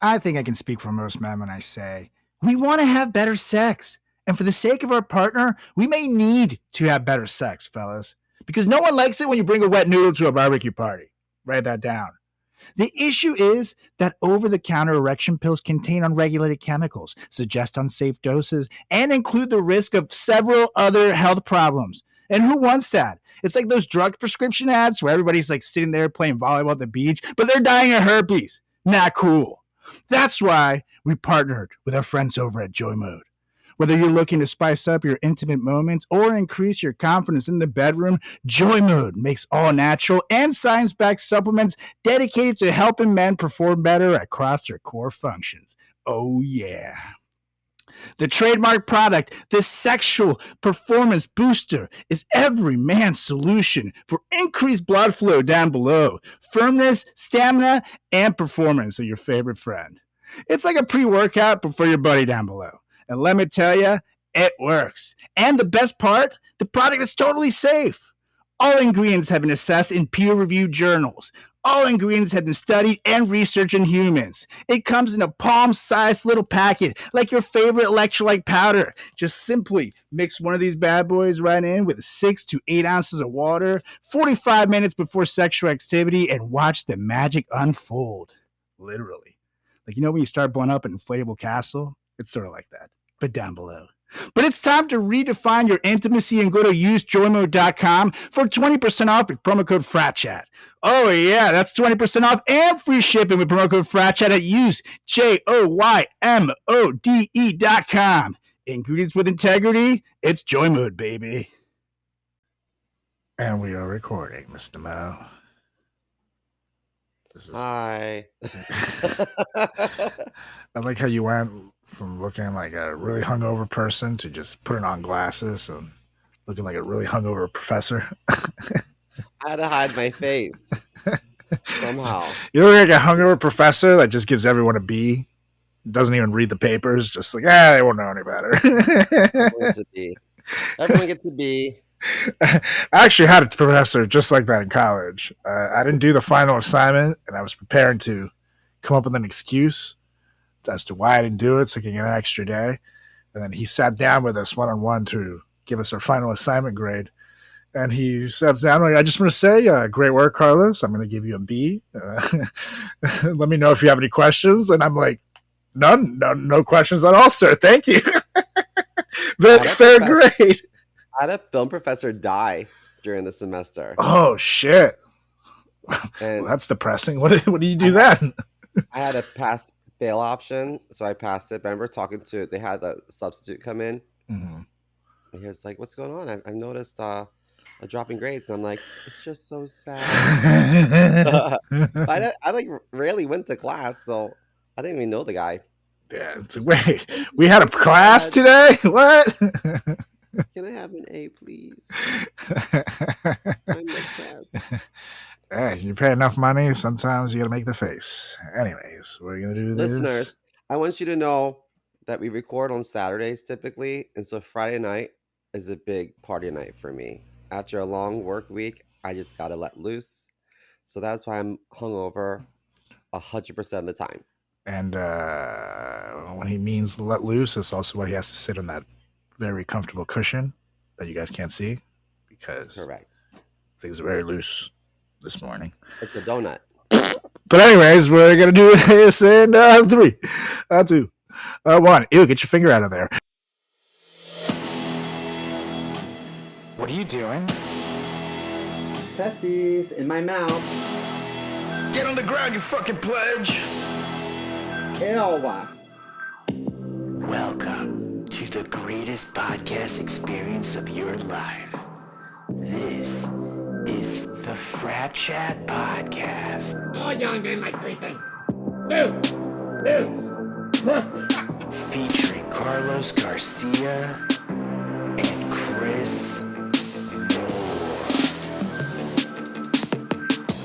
I think I can speak for most men when I say we want to have better sex. And for the sake of our partner, we may need to have better sex, fellas. Because no one likes it when you bring a wet noodle to a barbecue party. Write that down. The issue is that over-the-counter erection pills contain unregulated chemicals, suggest unsafe doses, and include the risk of several other health problems. And who wants that? It's like those drug prescription ads where everybody's like sitting there playing volleyball at the beach, but they're dying of herpes. Not cool. That's why we partnered with our friends over at Joy Mode. Whether you're looking to spice up your intimate moments or increase your confidence in the bedroom, Joy Mode makes all natural and science-backed supplements dedicated to helping men perform better across their core functions. Oh, yeah. The trademark product, the sexual performance booster, is every man's solution for increased blood flow down below, firmness, stamina, and performance of your favorite friend. It's like a pre-workout, but for your buddy down below. And let me tell you, it works. And the best part, the product is totally safe. All ingredients have been assessed in peer-reviewed journals. All ingredients have been studied and researched in humans. It comes in a palm-sized little packet, like your favorite electrolyte powder. Just simply mix one of these bad boys right in with 6 to 8 ounces of water, 45 minutes before sexual activity, and watch the magic unfold. Literally. Like, you know when you start blowing up an inflatable castle? It's sort of like that, but down below. But it's time to redefine your intimacy and go to usejoymode.com for 20% off with promo code FRATCHAT. Oh, yeah, that's 20% off and free shipping with promo code FRATCHAT at usejoymode.com. Ingredients with integrity, it's Joy Mode, baby. And we are recording, Mr. Mo. Hi. I like how you went from looking like a really hungover person to just putting on glasses and looking like a really hungover professor. I had to hide my face somehow. You look like a hungover professor that just gives everyone a B, doesn't even read the papers, just like, they won't know any better. Everyone gets a B. I actually had a professor just like that in college. I didn't do the final assignment, and I was preparing to come up with an excuse as to why I didn't do it so I could get an extra day. And then he sat down with us one-on-one to give us our final assignment grade. And he sat down like, I just want to say, great work, Carlos. I'm going to give you a B. Let me know if you have any questions. And I'm like, no questions at all, sir. Thank you. Fair grade. I had a film professor die during the semester. Oh, shit. Well, that's depressing. What do you do then? I had a pass-fail option, so I passed it. I remember they had a substitute come in. Mm-hmm. And he was like, what's going on? I've noticed a drop in grades. And I'm like, it's just so sad. I rarely went to class, so I didn't even know the guy. Yeah. Wait, we had a class today? What? Can I have an A, please? Hey, you pay enough money, sometimes you gotta make the face. Anyways, we're gonna do this. Listeners, I want you to know that we record on Saturdays typically, and so Friday night is a big party night for me. After a long work week, I just gotta let loose. So that's why I'm hungover 100% of the time. And when he means let loose, it's also why he has to sit on that very comfortable cushion that you guys can't see because correct. Things are very loose this morning. It's a donut. But anyways, we're gonna do this in 3, 2, 1. Ew, get your finger out of there. What are you doing? Testes in my mouth. Get on the ground, you fucking pledge. Ew. Welcome to the greatest podcast experience of your life. This is the Frat Chat Podcast. All young men like 3 things. Food, booze, pussy. Featuring Carlos Garcia and Chris Moore.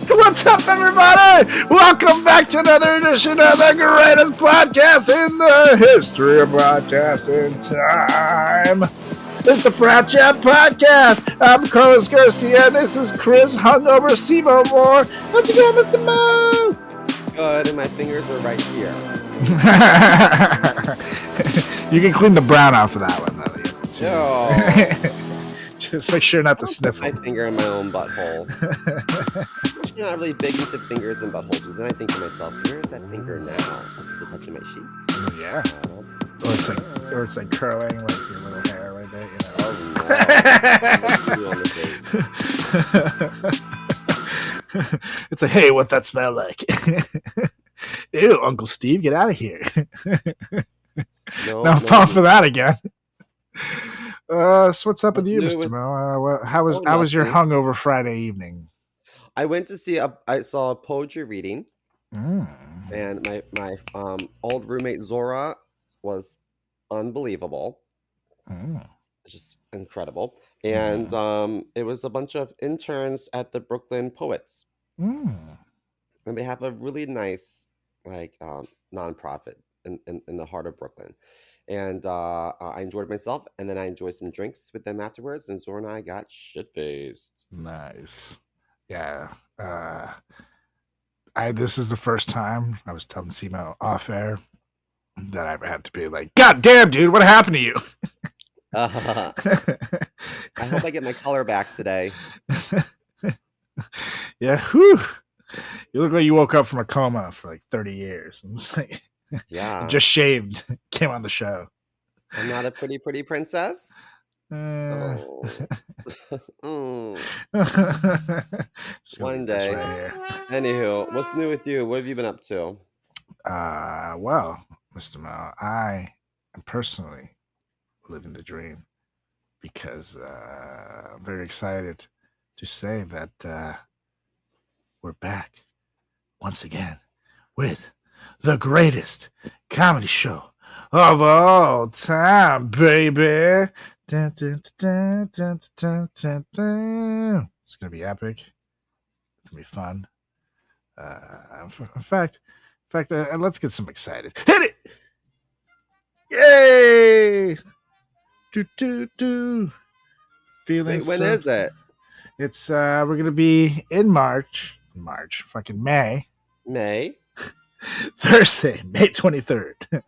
What's up, everybody? Welcome back to another edition of the greatest podcast in the history of podcasting time. It's the Frat Chat Podcast. I'm Carlos Garcia, and this is Chris Hungover Simo Moore. How's it going, Mr. Mo? good, and my fingers were right here. You can clean the brown off of that one, Ew. Just make sure not to Don't sniff put my them. finger in my own butthole. I'm actually not really big into fingers and buttholes because then I think to myself, where is that finger now? Is it touching my sheets? Yeah. Or it's like curling like your little hair right there, you know. Oh no. On the face. It's like, hey, what that smell like? Ew, Uncle Steve, get out of here. No, Now I'm falling for that again. So what's up with you, What's new Mr. with- Mo? How was your nothing. hungover Friday evening? I went to see I saw a poetry reading, Mm. and my old roommate Zora was unbelievable, Mm. just incredible. And it was a bunch of interns at the Brooklyn Poets, Mm. and they have a really nice like nonprofit in the heart of Brooklyn. And I enjoyed myself, and then I enjoyed some drinks with them afterwards. And Zora and I got shit faced. Nice. Yeah. This is the first time I was telling Simo off air that I ever had to be like, God damn, dude, what happened to you? I hope I get my color back today. Yeah. Whew. You look like you woke up from a coma for like 30 years. And it's like, Yeah. you just shaved, came on the show. I'm not a pretty princess. Uh, Oh. Just gonna One leave this day. right here. Anywho, what's new with you? What have you been up to? Well, Mr. Mel, I am personally living the dream because I'm very excited to say that we're back once again with the greatest comedy show of all time, baby. Dun, dun, dun, dun, dun, dun, dun. It's gonna be epic. It's gonna be fun. In fact, let's get some excited. Hit it! Yay! Do do do. Feeling. Wait, when is it? It's we're gonna be in March, fucking May, May. Thursday, May 23rd,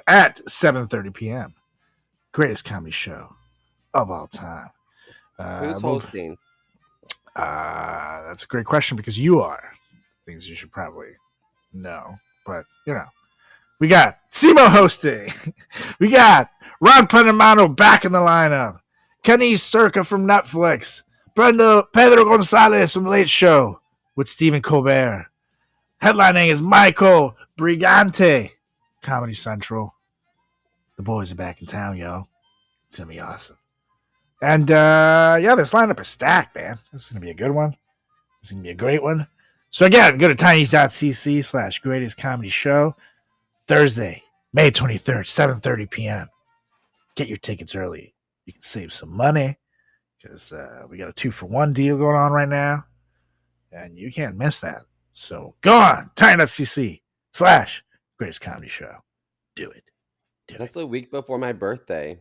at 7:30 p.m. Greatest comedy show of all time. Who's hosting? That's a great question because you are. Things you should probably know, but you know, we got Simo hosting. We got Ron Panamano back in the lineup. Kenny Circa from Netflix. Pedro Gonzalez from The Late Show with Stephen Colbert. Headlining is Michael Brigante. Comedy Central. The boys are back in town, yo. It's going to be awesome. And this lineup is stacked, man. This is going to be a good one. This is going to be a great one. So again, go to tiny.cc/greatest comedy show. Thursday, May 23rd, 7:30 p.m. Get your tickets early. You can save some money because we got a 2-for-1 deal going on right now. And you can't miss that. So go on, tiny.cc/greatest comedy show. Do it. That's a week before my birthday.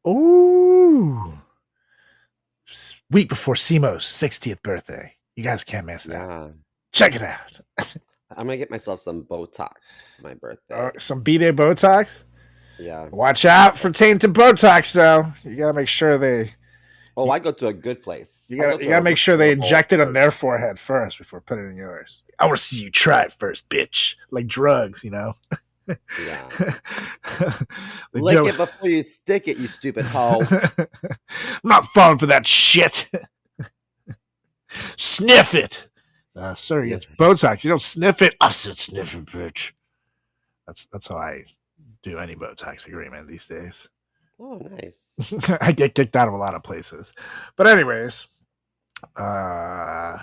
Ooh. Week before Simo's 60th birthday. You guys can't miss that. Yeah. Check it out. I'm gonna get myself some Botox for my birthday. Some B-Day Botox? Yeah. Watch out for tainted Botox, though. You gotta make sure they. Oh, I go to a good place. You gotta make sure they inject it on their forehead first before putting it in yours. I want to see you try it first, bitch. Like drugs, you know. Yeah. Like, Lick it before you stick it, you stupid hoe. I'm not falling for that shit. Sniff it. Sir, it's Botox. You don't sniff it. I said sniff it, bitch. That's how I do any Botox agreement these days. Oh, nice. I get kicked out of a lot of places. But anyways, my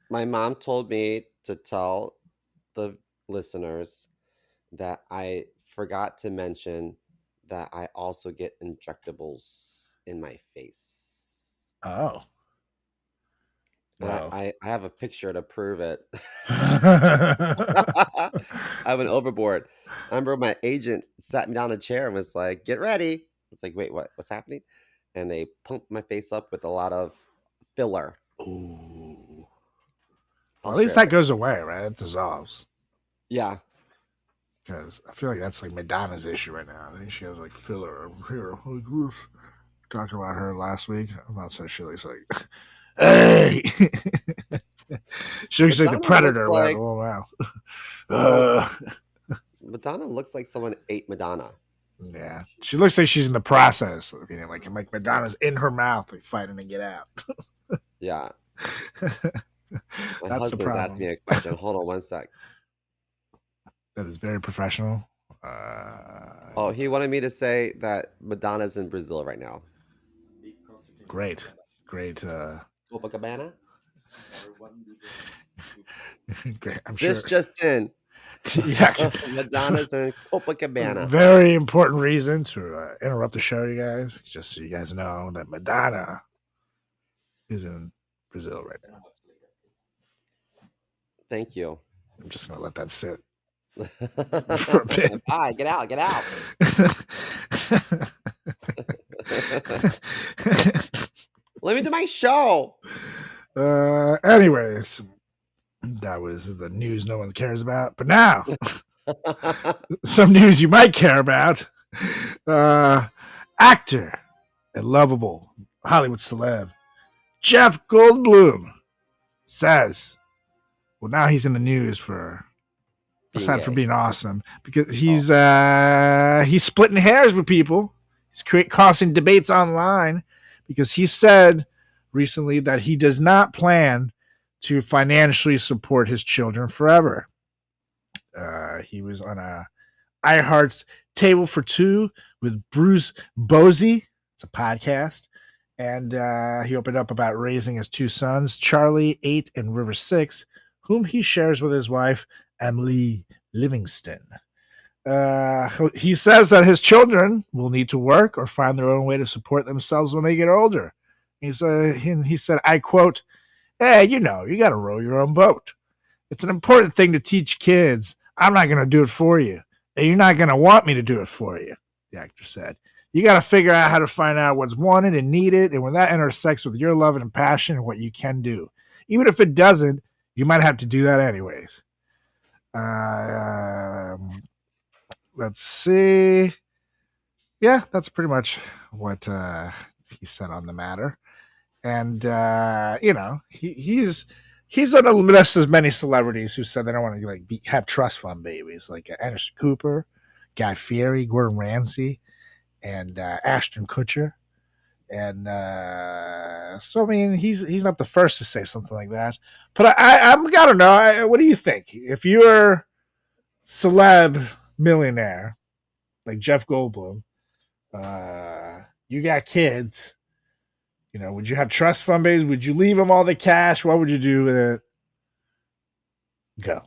mom told me to tell the listeners that I forgot to mention that I also get injectables in my face. Oh. Well. I have a picture to prove it. I I went overboard. I remember my agent sat me down in a chair and was like, "Get ready." It's like, wait, what's happening? And they pumped my face up with a lot of filler. Ooh. Well, at least that goes away, right? It dissolves. Yeah. Because I feel like that's like Madonna's issue right now. I think she has like filler here. Like this. Talking about her last week. I'm not so sure. She's like, hey! She looks like the Predator. Like, oh, wow. Madonna looks like someone ate Madonna. Yeah. She looks like she's in the process of eating. Like Madonna's in her mouth, like fighting to get out. Yeah. My That's the husband's problem. asking me a question. Hold on one sec. That is very professional. He wanted me to say that Madonna's in Brazil right now. Great. Copacabana? Great. I'm sure. This just in. Yeah. Madonna's in Copacabana. Very important reason to interrupt the show, you guys. Just so you guys know that Madonna is in Brazil right now. Thank you. I'm just going to let that sit. Bye, get out. Let me do my show. Anyways, that was the news no one cares about. But now, some news you might care about. Actor and lovable Hollywood celeb Jeff Goldblum says, well, now he's in the news for aside from being awesome, because he's splitting hairs with people. He's causing debates online because he said recently that he does not plan to financially support his children forever. He was on a iHeart's Table for Two with Bruce Bozzi. It's a podcast. And he opened up about raising his two sons, Charlie, 8, and River, 6, whom he shares with his wife, Emily Livingston. He says that his children will need to work or find their own way to support themselves when they get older. He said, I quote, hey, you got to row your own boat. It's an important thing to teach kids. I'm not going to do it for you. And you're not going to want me to do it for you, the actor said. You got to figure out how to find out what's wanted and needed, and when that intersects with your love and passion and what you can do. Even if it doesn't, you might have to do that anyways. Let's see. Yeah, that's pretty much what he said on the matter. And, he's on a list of many celebrities who said they don't want to have trust fund babies, like Anderson Cooper, Guy Fieri, Gordon Ramsay, and Ashton Kutcher. And so, I mean, he's not the first to say something like that. But I don't know. What do you think? If you're celeb millionaire, like Jeff Goldblum, you got kids, would you have trust fund babies? Would you leave them all the cash? What would you do with it? Go.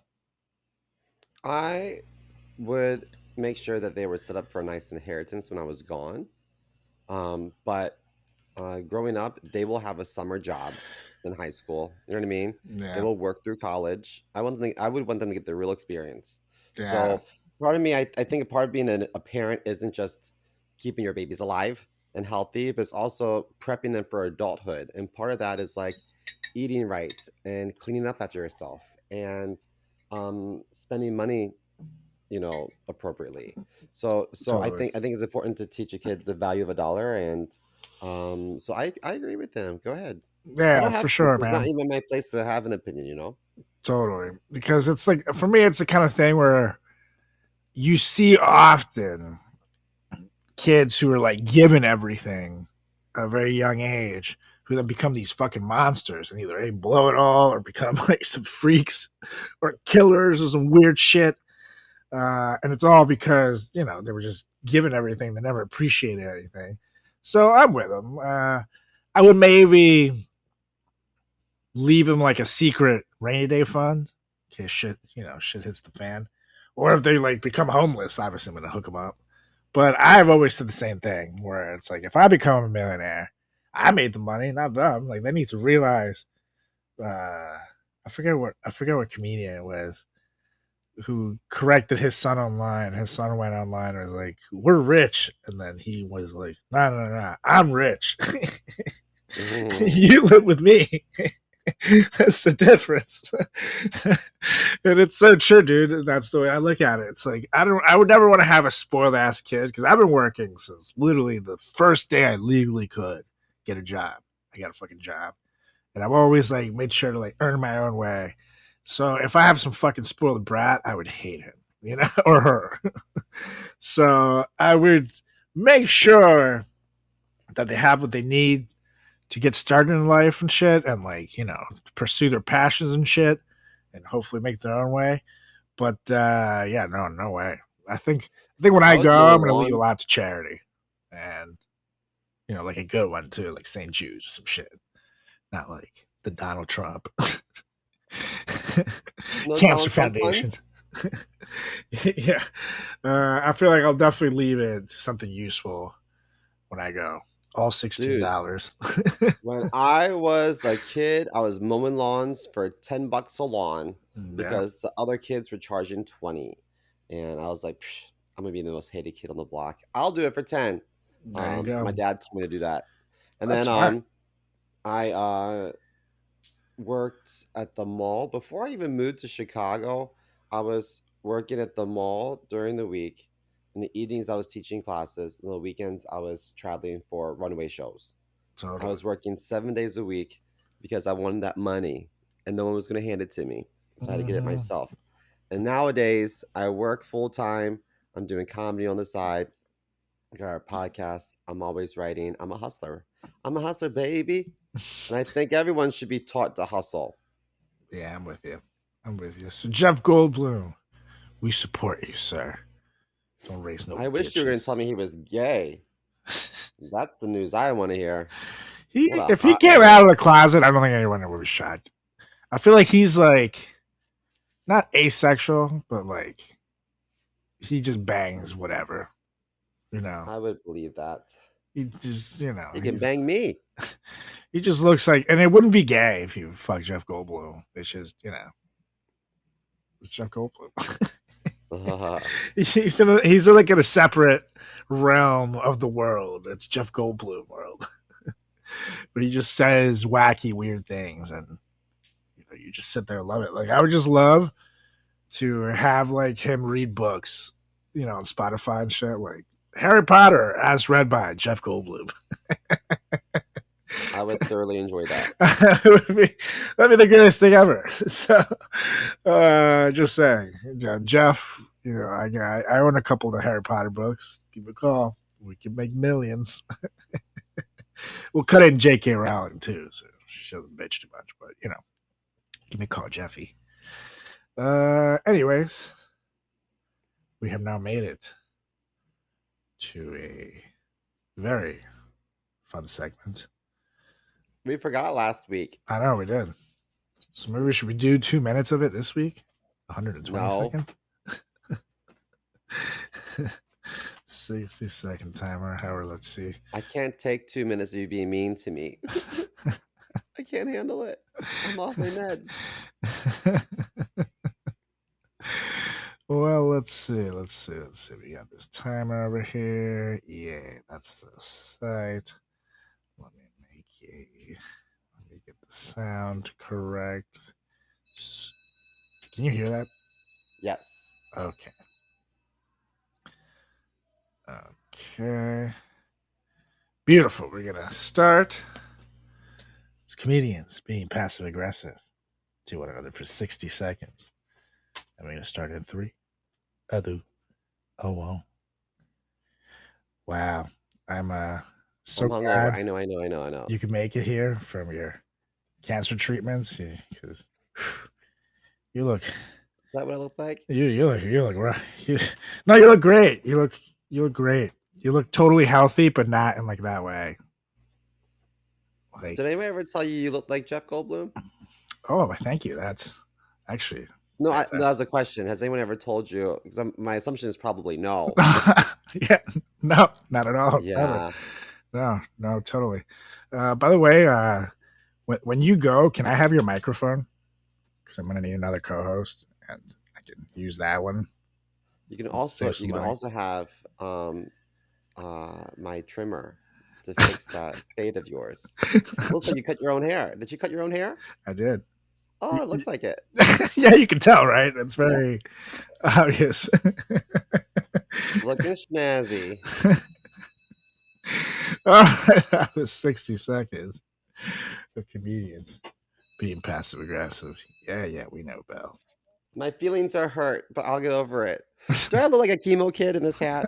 I would make sure that they were set up for a nice inheritance when I was gone. But growing up, they will have a summer job in high school. You know what I mean? Yeah. They will work through college. I would want them to get the real experience. Yeah. So part of me, I think a part of being a parent isn't just keeping your babies alive and healthy, but it's also prepping them for adulthood. And part of that is like eating right and cleaning up after yourself and spending money, appropriately. So Totally. I think it's important to teach a kid the value of a dollar, and so I agree with them. Go ahead. Yeah, for sure, It's man. not even my place to have an opinion, Totally. Because it's like, for me, it's the kind of thing where you see often kids who are like given everything at a very young age, who then become these fucking monsters and either blow it all or become like some freaks or killers or some weird shit. And it's all because, they were just given everything. They never appreciated anything. So I'm with them. I would maybe leave them like a secret rainy day fund in case shit hits the fan. Or if they become homeless, obviously I'm going to hook them up. But I've always said the same thing, where it's like, if I become a millionaire, I made the money, not them. Like, they need to realize. I forget what comedian it was who corrected his son online. His son went online and was like, "We're rich," and then he was like, "No, I'm rich. You live with me." That's the difference. And it's so true, dude. And that's the way I look at it. It's like I would never want to have a spoiled ass kid because I've been working since literally the first day I legally could get a job. I got a fucking job. And I've always like made sure to like earn my own way. So if I have some fucking spoiled brat, I would hate him, or her. So I would make sure that they have what they need to get started in life and shit, and like pursue their passions and shit, and hopefully make their own way. But yeah, no way. I think when I I was go, I'm mowing gonna leave a lawn. lot to charity, and like a good one too, like St. Jude's or some shit, not like the Donald Trump No Cancer Donald Trump Foundation. funds? Yeah, I feel like I'll definitely leave it to something useful when I go. All Dude, $16. when I was a kid, I was mowing lawns for $10 a lawn Yeah, because the other kids were charging 20. And I was like, "Psh, I'm gonna be the most hated kid on the block. I'll do it for 10." there you My go. dad told me to do that. And That's then smart. I worked at the mall. Before I even moved to Chicago, I was working at the mall during the week. In the evenings, I was teaching classes. In the weekends, I was traveling for runway shows. I Totally. was working 7 days a week because I wanted that money and no one was going to hand it to me. So I had to get it Mhm. myself. And nowadays, I work full time. I'm doing comedy on the side. I got a podcast. I'm always writing. I'm a hustler. I'm a hustler, baby. And I think everyone should be taught to hustle. Yeah, I'm with you. I'm with you. So Jeff Goldblum, we support you, sir. Don't raise no I wish you were going to bitches. tell me he was gay. That's the news I want to hear. What a If he hot came man. out of the closet, I don't think anyone would be shocked. I feel like he's like not asexual, but like he just bangs whatever. You know, I would believe that. he just He can bang me. he just looks like, and it wouldn't be gay if you fuck Jeff Goldblum. It's just it's Jeff Goldblum. He's like in a separate realm of the world. It's Jeff Goldblum world, but he just says wacky, weird things, and you just sit there and love it. Like I would just love to have like him read books, on Spotify and shit, like Harry Potter as read by Jeff Goldblum. I would thoroughly enjoy that. That'd be the greatest thing ever. So, just saying, Jeff. I own a couple of the Harry Potter books. Give me a call. We can make millions. We'll cut in J.K. Rowling too, so she doesn't bitch too much. But give me a call, Jeffy. Anyways, we have now made it to a very fun segment. We forgot last week. I know we did. So maybe should we do 2 minutes of it this week? 120 No. seconds? 60-second timer. However, let's see. I can't take 2 minutes of you being mean to me. I can't handle it. I'm off my meds. Well, let's see. We got this timer over here. Yeah, that's the site. Let me get the sound correct. Can you hear that? Yes. Okay. Beautiful. We're gonna start. It's comedians being passive aggressive to one another for 60 seconds. And we're gonna start in 3. Adu. Oh wow. Wow. I'm so I'm hungover. glad I know. you can make it here from your cancer treatments because you look Is that what I look like? you look right. No, you look great. You look great. You look totally healthy, but not in like that way. Like, Did anyone ever tell you look like Jeff Goldblum? oh, thank you. That's actually No, that fantastic. was a question. Has anyone ever told you? Because my assumption is probably no. Yeah, no, not at all. Yeah. No, totally. By the way, when you go, can I have your microphone? Because I'm gonna need another co-host, and I can use that one. You can Save also some money. have my trimmer to fix that fade of yours. Looks like you cut your own hair. Did you cut your own hair? I did. Oh, it looks like it. Yeah, you can tell, right? It's very obvious. Looking snazzy. All right, that was 60 seconds of comedians being passive aggressive. Yeah, we know, Bell. My feelings are hurt, but I'll get over it. Do I look like a chemo kid in this hat?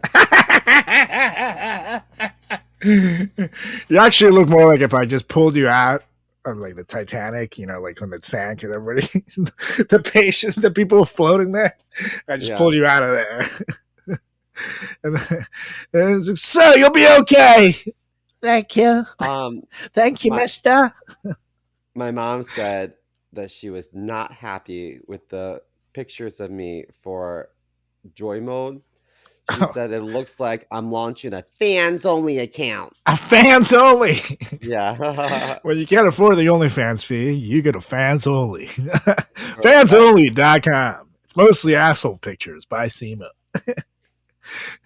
You actually look more like if I just pulled you out of like the Titanic, like when it sank and everybody, the people floating there. I just pulled you out of there. and it's like, so you'll be okay. Thank you. Thank you, mister. My mom said that she was not happy with the pictures of me for Joy Mode. She said it looks like I'm launching a fans only account. A fans only. Yeah. Well, you can't afford the OnlyFans fee. You get a fans only. Fansonly.com. It's mostly asshole pictures by SEMA.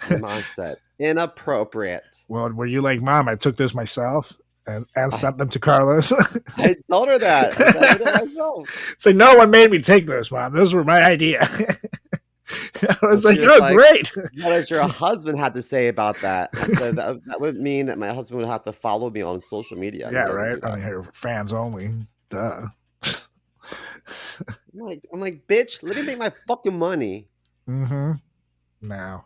My mom said inappropriate. Well, were you like, Mom, I took this myself and sent them to Carlos? I told her that. I did it myself. It's like, no one made me take those, Mom. Those were my idea. I was like, great. What does your husband had to say about that? I said that would mean that my husband would have to follow me on social media. Yeah, right. I mean, here, fans only. Duh. I'm like, bitch, let me make my fucking money. Mm-hmm. Now,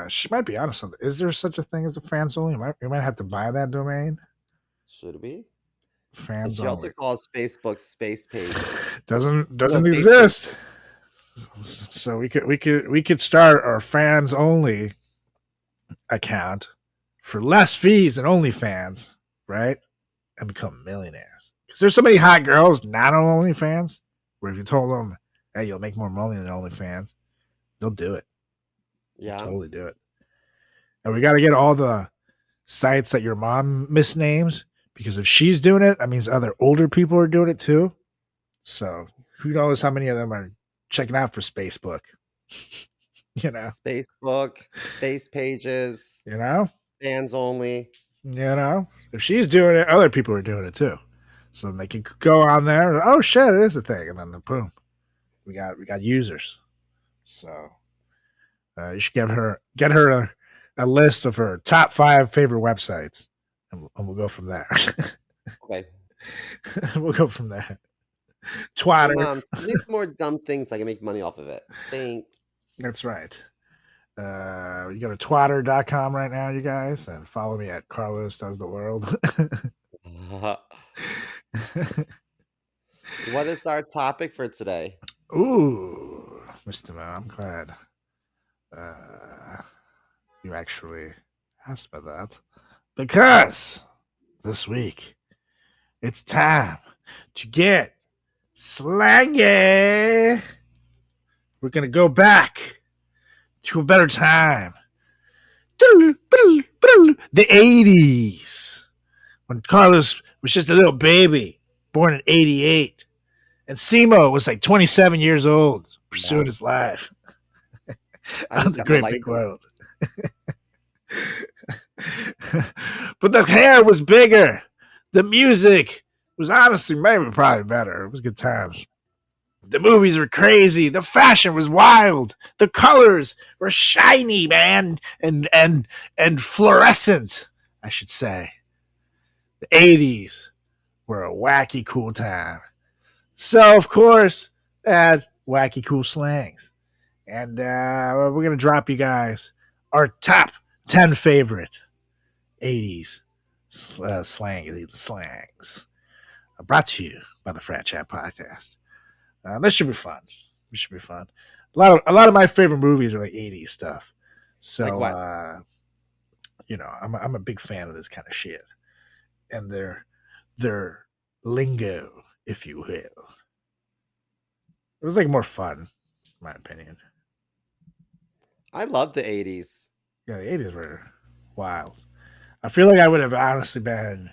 she might be honest. Is there such a thing as a fans only? You might have to buy that domain. Should we? Fans she only. also calls Facebook space page. Doesn't exist. So we could start our fans only account for less fees than OnlyFans, right? And become millionaires. Because there's so many hot girls not on OnlyFans, where if you told them, hey, you'll make more money than OnlyFans, they'll do it. Yeah. They'll totally do it. And we got to get all the sites that your mom misnames, because if she's doing it, that means other older people are doing it too. So who knows how many of them are checking out for Spacebook. Spacebook, face pages, fans only. If she's doing it, other people are doing it too. So they can go on there and, oh shit, it is a thing, and then boom, we got users. So you should get her a list of her top 5 favorite websites, and we'll go from there. Okay, we'll go from there. Twitter. Mom, make more dumb things so I can make money off of it. Thanks. That's right. You go to twatter.com right now, you guys, and follow me at Carlos Does the World. What is our topic for today? Ooh, Mr. Mo, I'm glad you actually asked me that, because this week it's time to get slangy. We're going to go back to a better time. The 80s. When Carlos was just a little baby, born in 88. And Simo was like 27 years old, pursuing his life. Out of the great big world. But the hair was bigger. The music was honestly probably better. It was good times. The movies were crazy. The fashion was wild. The colors were shiny, man, and fluorescent, I should say. The 80s were a wacky cool time. So, of course, they had wacky cool slangs. And we're going to drop you guys our top 10 favorite 80s slangs. Brought to you by the Frat Chat Podcast. This should be fun. A lot of my favorite movies are like 80s stuff. So, like what? I'm a big fan of this kind of shit. And their lingo, if you will. It was like more fun, in my opinion. I love the 80s. Yeah, the 80s were wild. I feel like I would have honestly been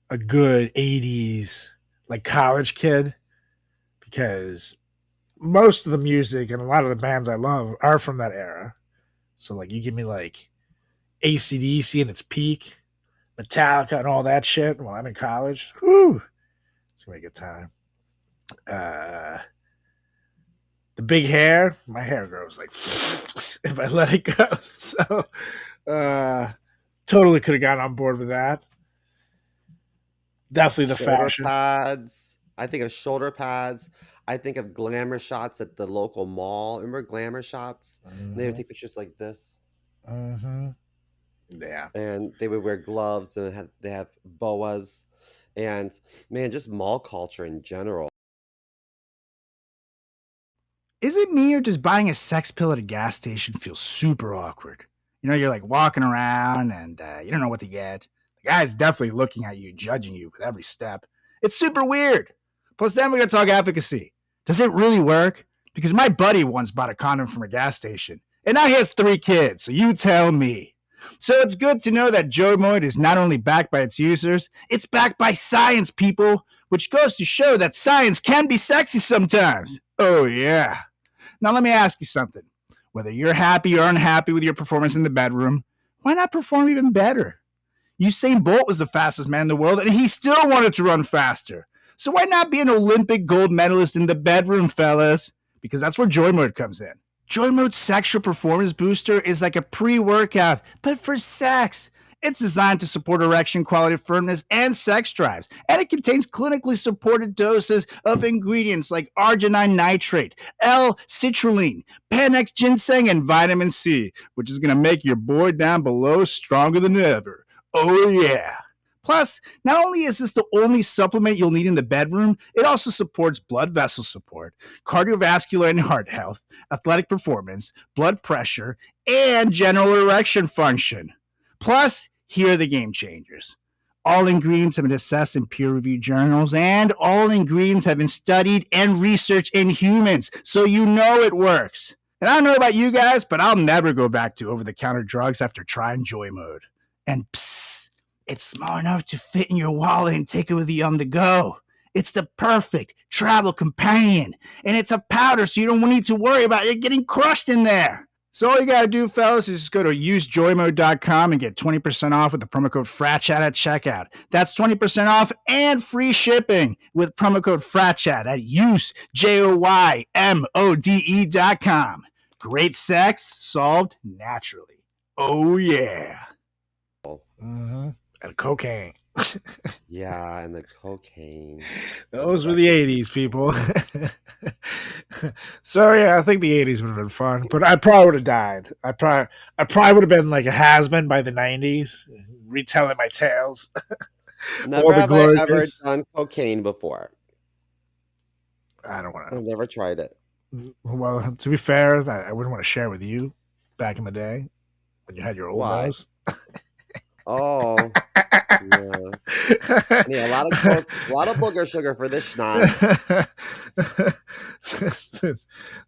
a good 80s like college kid, because most of the music and a lot of the bands I love are from that era. So like you give me like AC/DC in its peak, Metallica and all that shit while I'm in college. Whew. It's gonna be a good time. The big hair, my hair grows like if I let it go. So totally could have gotten on board with that. Definitely the Shoulder fashion. pads. I think of shoulder pads. I think of glamour shots at the local mall. Remember glamour shots? And they would take pictures like this. Mm-hmm. Yeah. And they would wear gloves and they have boas. And man, just mall culture in general. Is it me or does buying a sex pill at a gas station feel super awkward? You know, you're like walking around and you don't know what to get. The guy's definitely looking at you, judging you with every step. It's super weird. Plus, then we got to talk efficacy. Does it really work? Because my buddy once bought a condom from a gas station, and now he has 3 kids, so you tell me. So it's good to know that Joymoid is not only backed by its users, it's backed by science, people, which goes to show that science can be sexy sometimes. Oh, yeah. Now, let me ask you something. Whether you're happy or unhappy with your performance in the bedroom, why not perform even better? Usain Bolt was the fastest man in the world, and he still wanted to run faster. So why not be an Olympic gold medalist in the bedroom, fellas? Because that's where Joy Mode comes in. Joy Mode's sexual performance booster is like a pre-workout, but for sex. It's designed to support erection quality, firmness, and sex drives. And it contains clinically supported doses of ingredients like arginine nitrate, L-citrulline, Panax ginseng, and vitamin C, which is going to make your boy down below stronger than ever. Oh, yeah. Plus, not only is this the only supplement you'll need in the bedroom, it also supports blood vessel support, cardiovascular and heart health, athletic performance, blood pressure, and general erection function. Plus, here are the game changers. All ingredients have been assessed in peer-reviewed journals, and all ingredients have been studied and researched in humans, so you know it works. And I don't know about you guys, but I'll never go back to over-the-counter drugs after trying Joy Mode. And psst, it's small enough to fit in your wallet and take it with you on the go. It's the perfect travel companion, and it's a powder, so you don't need to worry about it getting crushed in there. So all you got to do, fellas, is just go to usejoymode.com and get 20% off with the promo code FRATCHAT at checkout. That's 20% off and free shipping with promo code FRATCHAT at usejoymode.com. Great sex solved naturally. Oh, yeah. Mm-hmm. And cocaine. Yeah, and the cocaine. Those were the 80s, people. So yeah, I think the 80s would have been fun, but I probably would have died. I probably would have been like a has-been by the 90s, retelling my tales. Never have I ever done cocaine before. I don't want to. I've never tried it. Well, to be fair, I wouldn't want to share with you back in the day when you had your old nose. Oh. Yeah. Yeah, a lot of coke, a lot of booger sugar for this schnoz.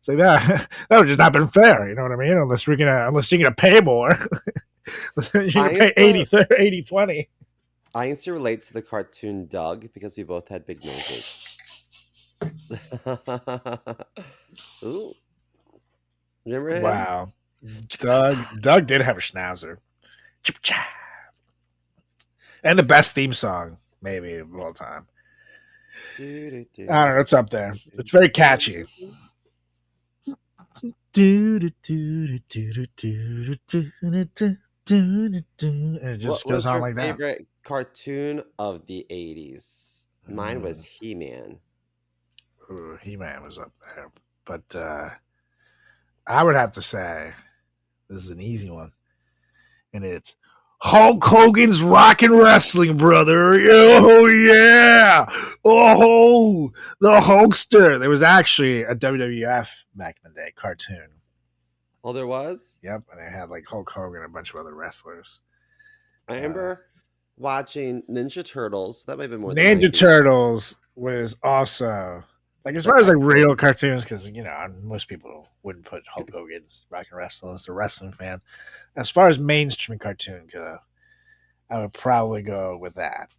So that would just not been fair, you know what I mean? Unless you're gonna pay more. You're gonna pay 80-20. I used to relate to the cartoon Doug because we both had big noses. Ooh. Remember him? Wow. Doug did have a schnauzer. And the best theme song, maybe, of all time. I don't know, it's up there. It's very catchy. And it just goes on like that. What was your favorite cartoon of the 80s? Mine was He-Man. Ooh, He-Man was up there. But I would have to say, this is an easy one. And it's Hulk Hogan's Rockin' Wrestling, brother. Oh, yeah. Oh, the Hulkster. There was actually a WWF back in the day cartoon. Oh, there was? Yep. And they had like Hulk Hogan and a bunch of other wrestlers. I remember watching Ninja Turtles. That might have been more Ninja Turtles was also, like, as far as like real cartoons, because, you know, most people wouldn't put Hulk Hogan's Rockin' Wrestling as the wrestling fans. As far as mainstream cartoon go, I would probably go with that.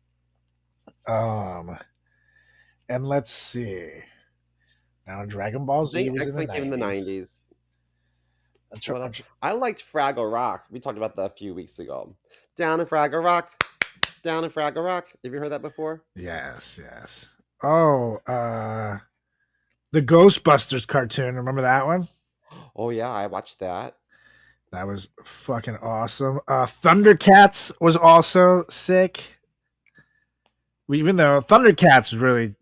And let's see. Now Dragon Ball Z was in the 90s. I liked Fraggle Rock. We talked about that a few weeks ago. Down in Fraggle Rock. Down in Fraggle Rock. Have you heard that before? Yes. Oh, the Ghostbusters cartoon. Remember that one? Oh yeah, I watched that. That was fucking awesome. Thundercats was also sick. Even though Thundercats was really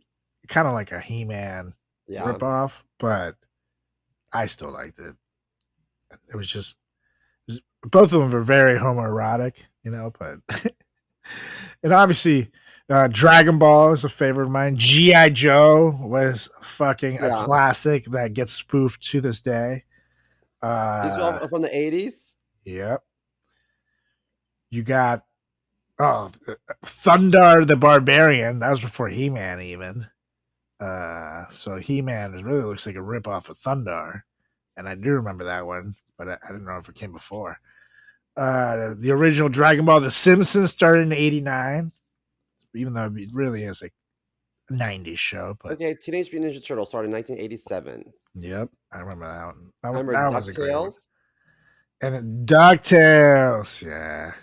kind of like a He-Man ripoff, but I still liked it. It was both of them were very homoerotic, but and obviously Dragon Ball is a favorite of mine. G.I. Joe was fucking a classic that gets spoofed to this day. These are all from the 80s? Yep. You got Thundar the Barbarian. That was before He-Man even. So He-Man really looks like a ripoff of Thundar. And I do remember that one, but I didn't know if it came before. The original Dragon Ball The Simpsons started in 89, even though it really is like a 90s show. But okay, Teenage Mutant Ninja Turtles started in 1987. Yep, I remember that one. I remember DuckTales. And DuckTales, yeah.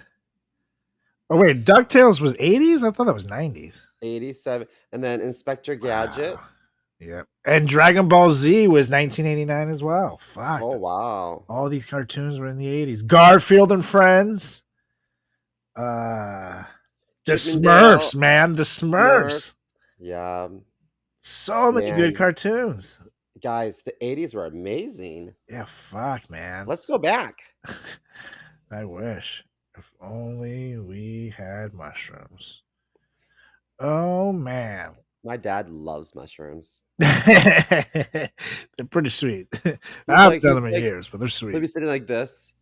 Oh, wait, DuckTales was 80s? I thought that was 90s. 87. And then Inspector Gadget. Wow. Yep. And Dragon Ball Z was 1989 as well. Fuck. Oh, wow. All these cartoons were in the 80s. Garfield and Friends. The Smurfs, man. The Smurfs. Yeah. So many good cartoons. Guys, the 80s were amazing. Yeah, fuck, man. Let's go back. I wish. If only we had mushrooms. Oh, man. My dad loves mushrooms. They're pretty sweet. I haven't done them in years, but they're sweet. He'll be sitting like this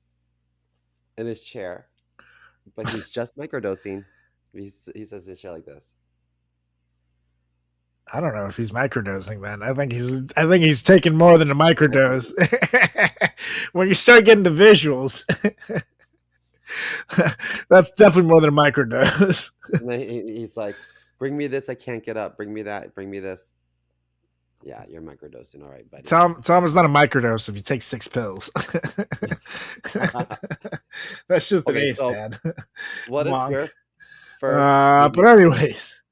in his chair, but he's just microdosing. He says his chair like this. I don't know if he's microdosing then. I think he's taking more than a microdose. When you start getting the visuals, that's definitely more than a microdose. And then he's like, bring me this, I can't get up. Bring me that, bring me this. Yeah, you're microdosing. All right, buddy. Tom is not a microdose if you take 6 pills. That's just an eighth, man. What is your first? But anyways,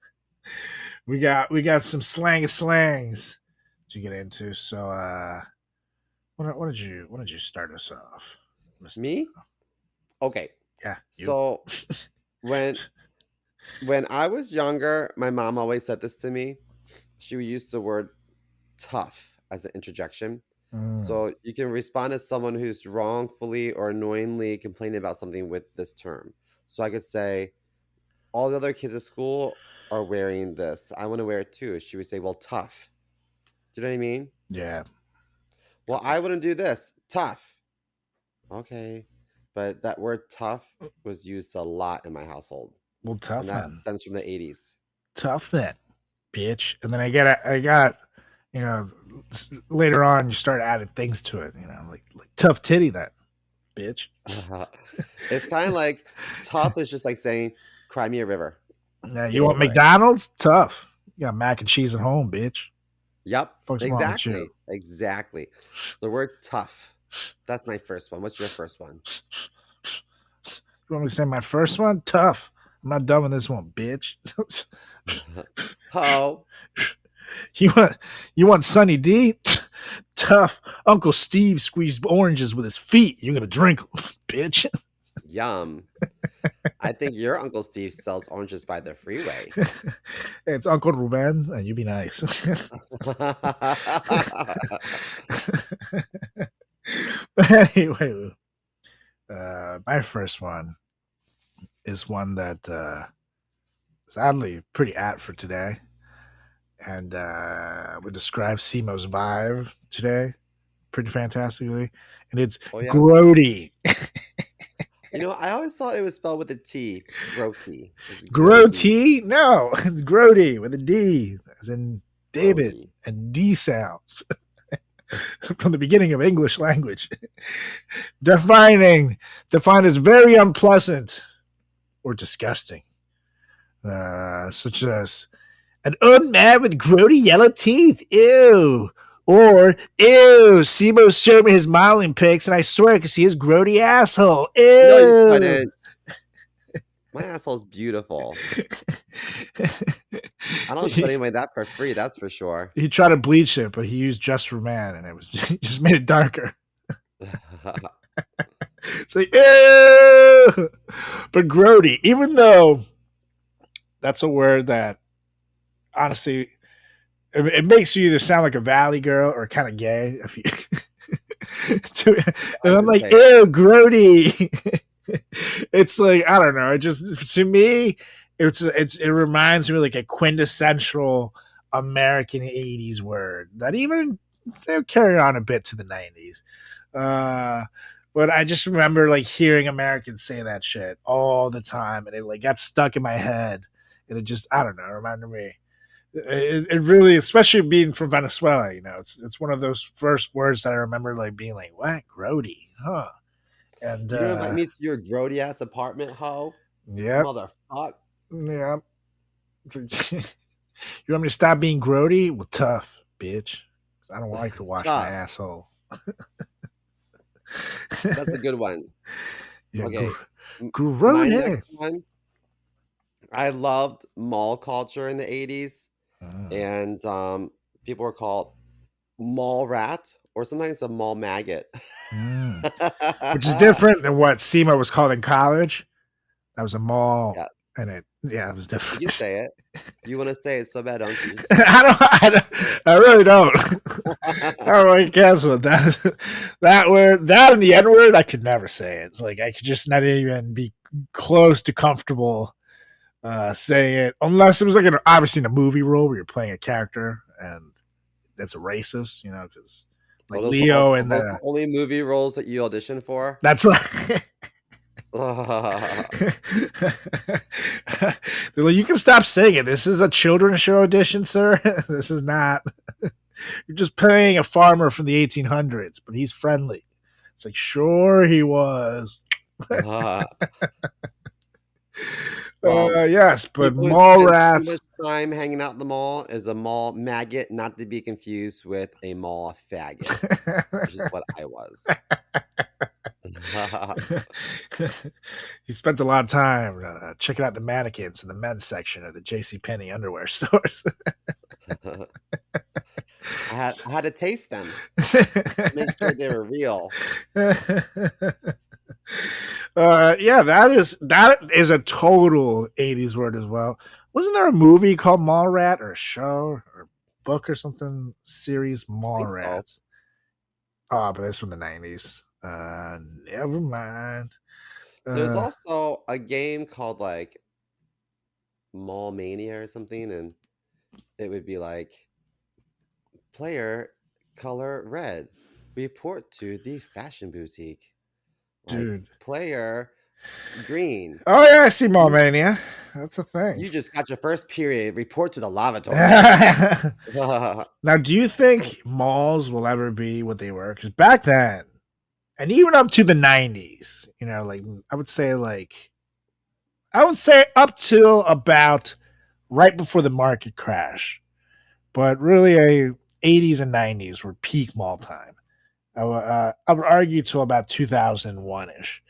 we got some slangs to get into. So what did you start us off? Me? Okay. Yeah. So when I was younger, my mom always said this to me. She would use the word tough as an interjection. So you can respond to someone who's wrongfully or annoyingly complaining about something with this term. So I could say, all the other kids at school are wearing this. I want to wear it too. She would say, well, tough. Do you know what I mean? Yeah. Well, I wouldn't do this. Tough. Okay. But that word tough was used a lot in my household. Well, tough and that then. stems from the 80s. Tough then, bitch. And then I got later on you start adding things to it, like tough titty that bitch. It's kind of like tough is just like saying cry me a river. Now you want McDonald's? Tough. You got mac and cheese at home, bitch. Yep. Fuck's wrong with you? Exactly. The word tough. That's my first one. What's your first one? You want me to say my first one? Tough. I'm not done with this one, bitch. Oh. You want Sunny D? Tough. Uncle Steve squeezed oranges with his feet. You're gonna drink them, bitch. Yum. I think your Uncle Steve sells oranges by the freeway. It's Uncle Ruben, and you be nice. But anyway, my first one is one that is oddly pretty apt for today. And would describe Simo's vibe today pretty fantastically. And it's grody. I always thought it was spelled with a T. Grody. Grody? No, it's grody with a D, as in David, grody. And D sounds from the beginning of English language. Defined as very unpleasant or disgusting. Such as an old man with grody yellow teeth. Ew. Or, ew, Simo showed me his modeling pics, and I swear I could see his grody asshole. No, you Ew. couldn't. My asshole's beautiful. I don't show anybody that for free, that's for sure. He tried to bleach it, but he used Just for Man, and it was he just made it darker. It's like, ew. But grody, even though that's a word that honestly it makes you either sound like a valley girl or kind of gay. If you, and I'm like, ew, grody. It's like, I don't know. It just, to me, it reminds me like a quintessential American 80s word that even they carry on a bit to the 90s. But I just remember like hearing Americans say that shit all the time, and it like got stuck in my head, and it just, I don't know, reminded me. It really, especially being from Venezuela, you know, it's one of those first words that I remember like being like, what, grody, huh? And You gonna invite me to your grody ass apartment, ho? Yep. Motherfuck. Yeah. You want me to stop being grody? Well, tough, bitch. I don't like to wash my asshole. That's a good one. Yeah, okay. grody. My next one. I loved mall culture in the 80s. And people were called mall rat or sometimes a mall maggot. Which is different than what SEMA was called in college. That was a mall. Yes. And it was different. You say it. You want to say it so bad, don't you? Just I really don't. I don't really cancel that word. That and the N word, I could never say it. Like, I could just not even be close to comfortable saying it, unless it was like obviously in a movie role where you're playing a character and that's a racist, you know, because like Leo and the only movie roles that you auditioned for. That's right. They're like, you can stop saying it. This is a children's show audition, sir. This is not. You're just playing a farmer from the 1800s, but he's friendly. It's like, sure he was. Yes, but mall rats. Too much time hanging out in the mall is a mall maggot, not to be confused with a mall faggot, which is what I was. He spent a lot of time checking out the mannequins in the men's section of the JCPenney underwear stores. I had to taste them, make sure they were real. Yeah, that is a total 80s word as well. Wasn't there a movie called Mallrat or a show or book or something series Mallrats? So. Oh, but that's from the 90s. Never mind. There's also a game called like Mall Mania or something, and it would be like player color red, report to the fashion boutique. Like, dude, player green. Oh yeah, I see Mall Mania. That's a thing. You just got your first period. Report to the lavatory. Now, do you think malls will ever be what they were? Because back then, and even up to the 90s, you know, like I would say up till about right before the market crash, but really 80s and 90s were peak mall time. I would argue till about 2001-ish.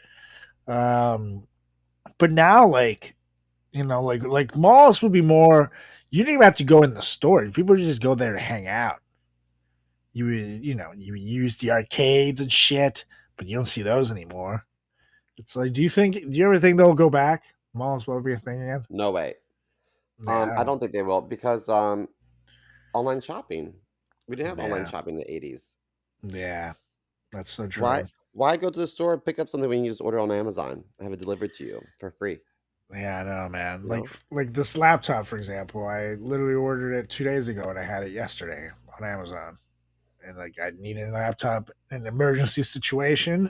But now, like, you know, like malls would be more, you didn't even have to go in the store. People would just go there to hang out. You use the arcades and shit, but you don't see those anymore. It's like, do you ever think they'll go back? Malls will be a thing again? No way. I don't think they will, because online shopping. We didn't have online shopping in the 80s. Yeah, that's so true. Why go to the store and pick up something when you just order on Amazon and have it delivered to you for free? Yeah, I know, man. Like this laptop, for example, I literally ordered it 2 days ago and I had it yesterday on Amazon. And like, I needed a laptop in an emergency situation.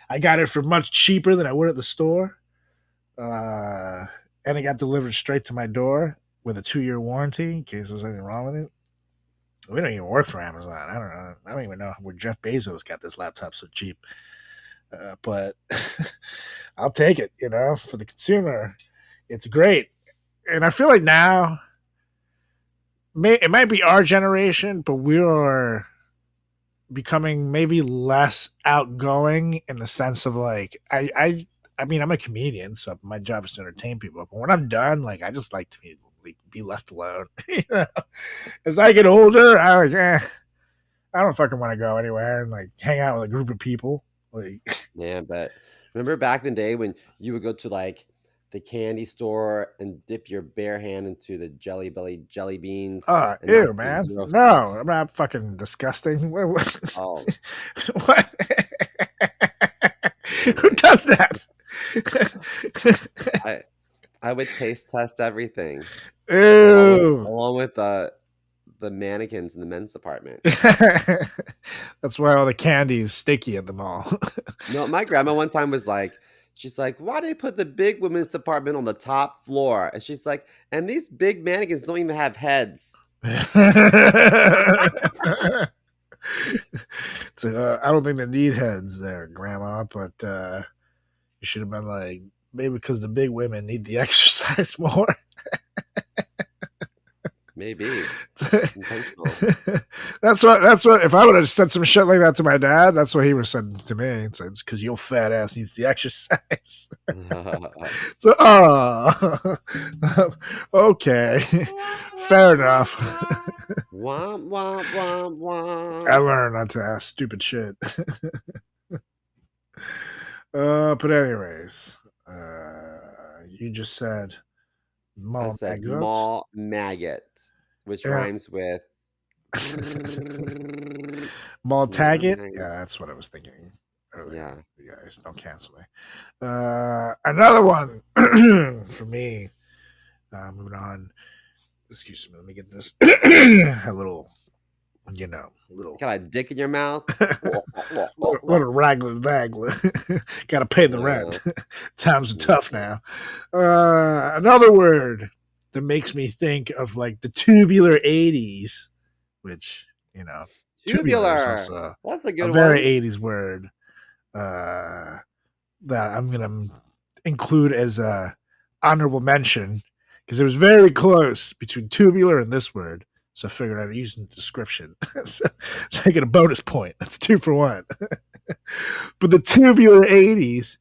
I got it for much cheaper than I would at the store. And it got delivered straight to my door with a 2-year warranty in case there was anything wrong with it. We don't even work for Amazon. I don't know. I don't even know where Jeff Bezos got this laptop so cheap. But I'll take it, you know, for the consumer. It's great. And I feel like now it might be our generation, but we are becoming maybe less outgoing in the sense of like I mean I'm a comedian, so my job is to entertain people. But when I'm done, like I just like to be left alone. You know? As I get older, I don't fucking want to go anywhere and like hang out with a group of people. Like, Man, but remember back in the day when you would go to like the candy store and dip your bare hand into the Jelly Belly jelly beans and not ew, give man. zero No, fucks? I'm not fucking disgusting. Oh, What? Who man. does that? I I would taste test everything Ew. along with the mannequins in the men's department. That's why all the candy is sticky at the mall. No, my grandma one time was like, she's like, why they put the big women's department on the top floor? And she's like, and these big mannequins don't even have heads. So, I don't think they need heads there, Grandma, but you should have been like, maybe because the big women need the exercise more. Maybe intentional. That's what if I would have said some shit like that to my dad, that's what he would have said to me. It's because your fat ass needs the exercise. So okay. Fair enough. Womp womp womp I womp. learned not to ask stupid shit. But anyways, you just said I mall said maggot. mall maggot, which Yeah. rhymes with Mall tag it. yeah. Yeah, that's what I was thinking earlier. Yeah. You guys don't cancel me. Another one for me. Moving on. Excuse me. Let me get this. A little, little Got a dick in your mouth? little raglan daglan. Got to pay the Yeah. rent. Times are tough now. Another word that makes me think of like the tubular 80s, which, tubular is Tubular. also That's a a good very one. 80s word that I'm going to include as a honorable mention because it was very close between tubular and this word. So I figured I'd use the description. so I get a bonus point. That's 2 for 1. But the tubular 80s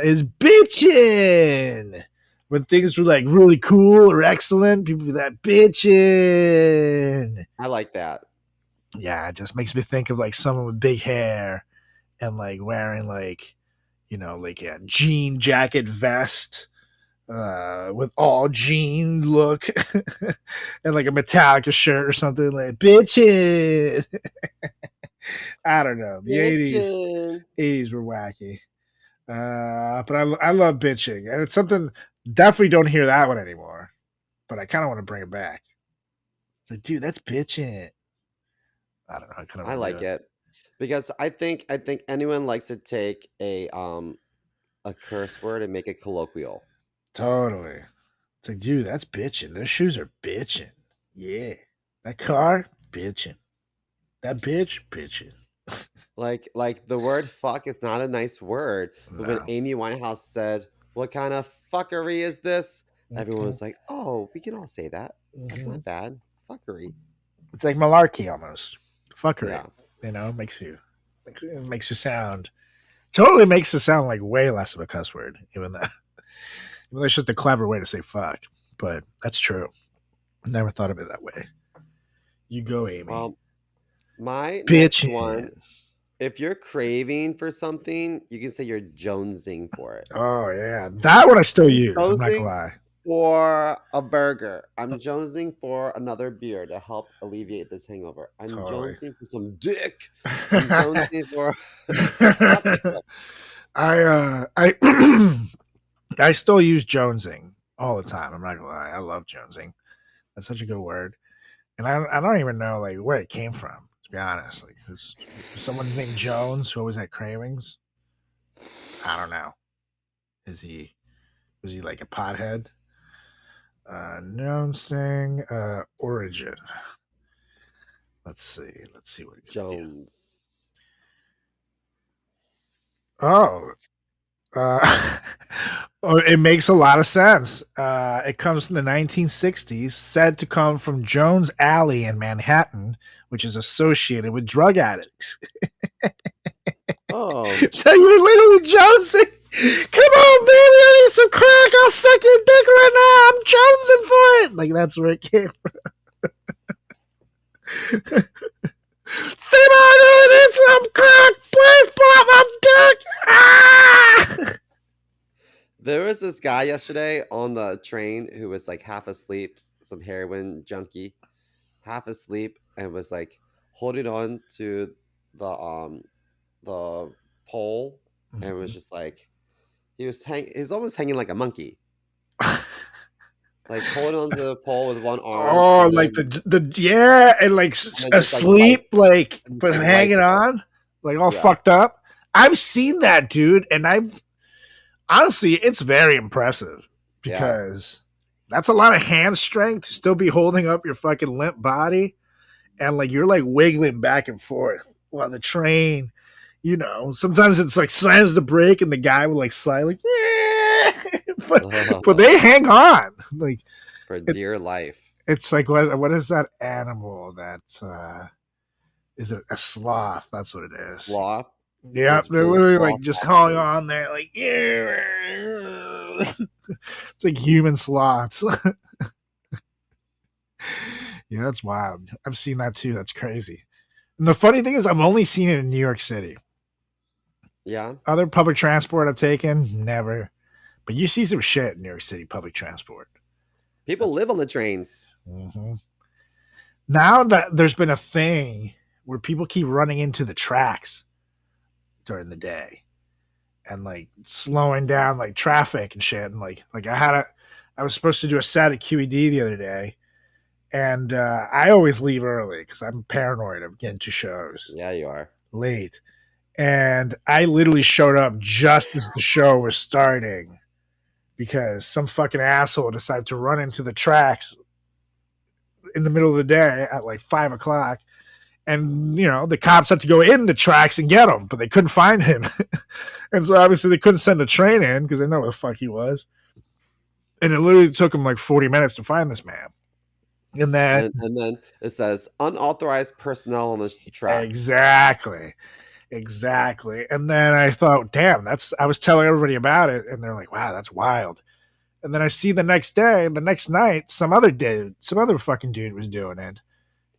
is bitchin'. When things were like really cool or excellent, people be that bitchin'. I like that. Yeah, it just makes me think of like someone with big hair and like wearing like, like a jean jacket vest with all jean look and like a Metallica shirt or something like bitchin'. I don't know. The 80s Bitchin'. 80s were wacky. But I love bitching, and it's something definitely don't hear that one anymore. But I kind of want to bring it back. Like, dude, that's bitching. I don't know. I kind of I want to do like it. it because I think anyone likes to take a curse word and make it colloquial. Totally. It's like, dude, that's bitching. Those shoes are bitching. Yeah. That car, bitching. That bitch, bitching. Like the word fuck is not a nice word, but when No. Amy Winehouse said, "What kind of fuckery is this?" everyone Okay. was like, "Oh, we can all say that. That's Mhm. not bad. Fuckery." It's like malarkey almost. Fuckery. Yeah. It makes you sound totally makes it sound like way less of a cuss word, even though it's just a clever way to say fuck. But that's true. Never thought of it that way. You go, Amy. Well, my next one, Bitchin'. if you're craving for something, you can say you're jonesing for it. Oh yeah. That one I still I'm use. I'm not gonna jonesing lie. for a burger. I'm jonesing for another beer to help alleviate this hangover. I'm Totally. jonesing for some dick. I'm jonesing for lots of stuff. I I still use jonesing all the time. I'm not gonna lie. I love jonesing. That's such a good word. And I don't even know like where it came from, to be honest. Like who's someone named Jones who always had cravings? I don't know. Is he was he like a pothead? Jonesing origin. Let's see. Let's see what we can do. Jones. Oh, uh, It makes a lot of sense. It comes from the 1960s, said to come from Jones Alley in Manhattan, which is associated with drug addicts. Oh, So you're literally jonesing. Come on, baby, I need some crack. I'll suck your dick right now. I'm jonesing for it. Like, that's where it came from. Simon, I need some crack. Please pop my dick. Ah! there was this guy yesterday on the train who was like half asleep, some heroin junkie, half asleep, and was like holding on to the pole, and was just like he's almost hanging like a monkey, like holding on to the pole with one arm, Oh, and like then yeah, and like and then just like asleep, like and just, but like hanging wiping. on, like all Yeah, fucked up. I've seen that, dude, and I've honestly, it's very impressive yeah. because that's a lot of hand strength to still be holding up your fucking limp body, and like you're like wiggling back and forth while the train. You know, sometimes it's like slams the brake and the guy will like slide like, but they hang on. Like For it, dear life. it's like what is that animal that is it a sloth? That's what it is. Sloth. Yeah, Those they're really literally sloth like just hauling bastards. on there, like yeah. It's like human sloths. Yeah, that's wild. I've seen that too. That's crazy. And the funny thing is, I've only seen it in New York City. Yeah. Other public transport I've taken, never. But you see some shit in New York City public transport. People That's, live on the trains. mm-hmm. Now that there's been a thing where people keep running into the tracks during the day and like slowing down like traffic and shit. And like I was supposed to do a set at QED the other day, and I always leave early because I'm paranoid of getting to shows Yeah, you are. late. And I literally showed up just as the show was starting because some fucking asshole decided to run into the tracks in the middle of the day at like 5 o'clock. And, you know, the cops had to go in the tracks and get him, but they couldn't find him. And so obviously they couldn't send a train in because they know where the fuck he was. And it literally took him like 40 minutes to find this man. And then, And then it says unauthorized personnel on the tracks. exactly. And then I thought, damn, I was telling everybody about it. And they're like, wow, that's wild. And then I see the next night, some other fucking dude was doing it.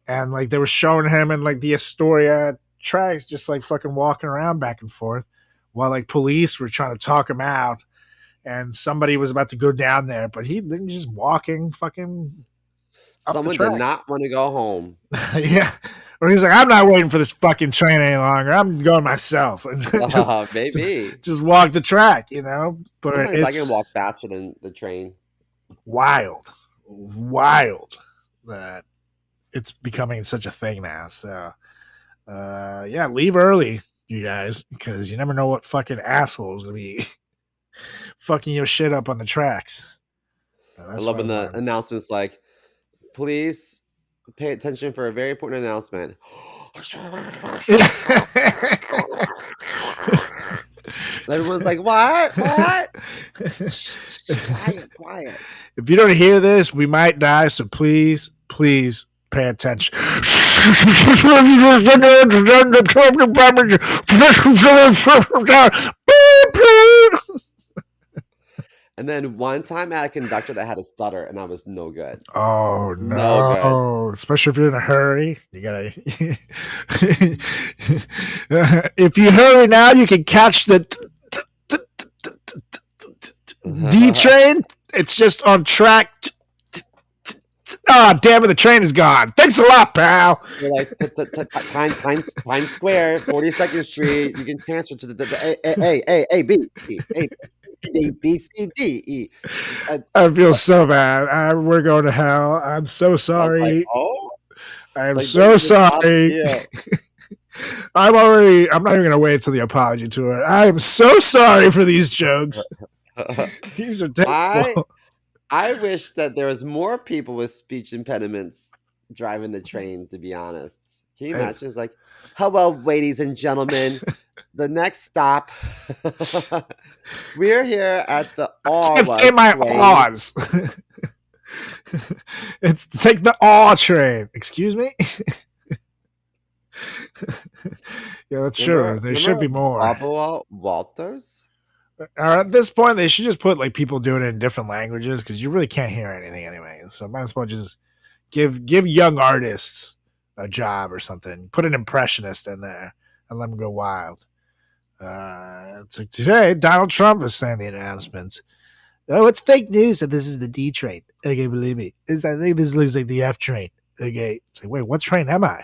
And like they were showing him in like the Astoria tracks, just like fucking walking around back and forth while like police were trying to talk him out. And somebody was about to go down there, but they're just walking fucking up the Someone did track. not want to go home. Yeah. Or he's like, I'm not waiting for this fucking train any longer. I'm going myself. And Maybe. just walk the track, you know? But Sometimes I it's can walk faster than the train. wild that it's becoming such a thing now. So, yeah, leave early, you guys, because you never know what fucking asshole is going to be fucking your shit up on the tracks. I love when the announcement's like, please pay attention for a very important announcement. Everyone's like, what? What? Quiet. If you don't hear this, we might die. So please pay attention. And then one time I had a conductor that had a stutter, and I was no good. Oh No good. no! Especially if you're in a hurry, you gotta. If you hurry now, you can catch the D train. It's just on track. Oh, damn it, the train is gone. Thanks a lot, pal. You're like, Times Square, 42nd Street. You can transfer to the A, B, C, A, B, C, D, E. I feel so bad. We're going to hell. I'm so sorry. Like, oh? I am Like, so sorry. I'm not even going to wait till the apology tour. I am so sorry for these jokes. These are terrible. I wish that there was more people with speech impediments driving the train, to be honest. Can you imagine? It's like, Hello, ladies and gentlemen. The next stop. We're here at the Can't say my train. awes. It's take the awe train. Excuse me? Yeah, that's true. There should be more. Barbara Walters? At this point, they should just put like people doing it in different languages because you really can't hear anything anyway. So might as well just give young artists a job or something. Put an impressionist in there and let them go wild. So today, Donald Trump is saying the announcements. Oh, it's fake news that this is the D train. Okay, believe me. I think this looks like the F train. Okay, it's like, wait, what train am I?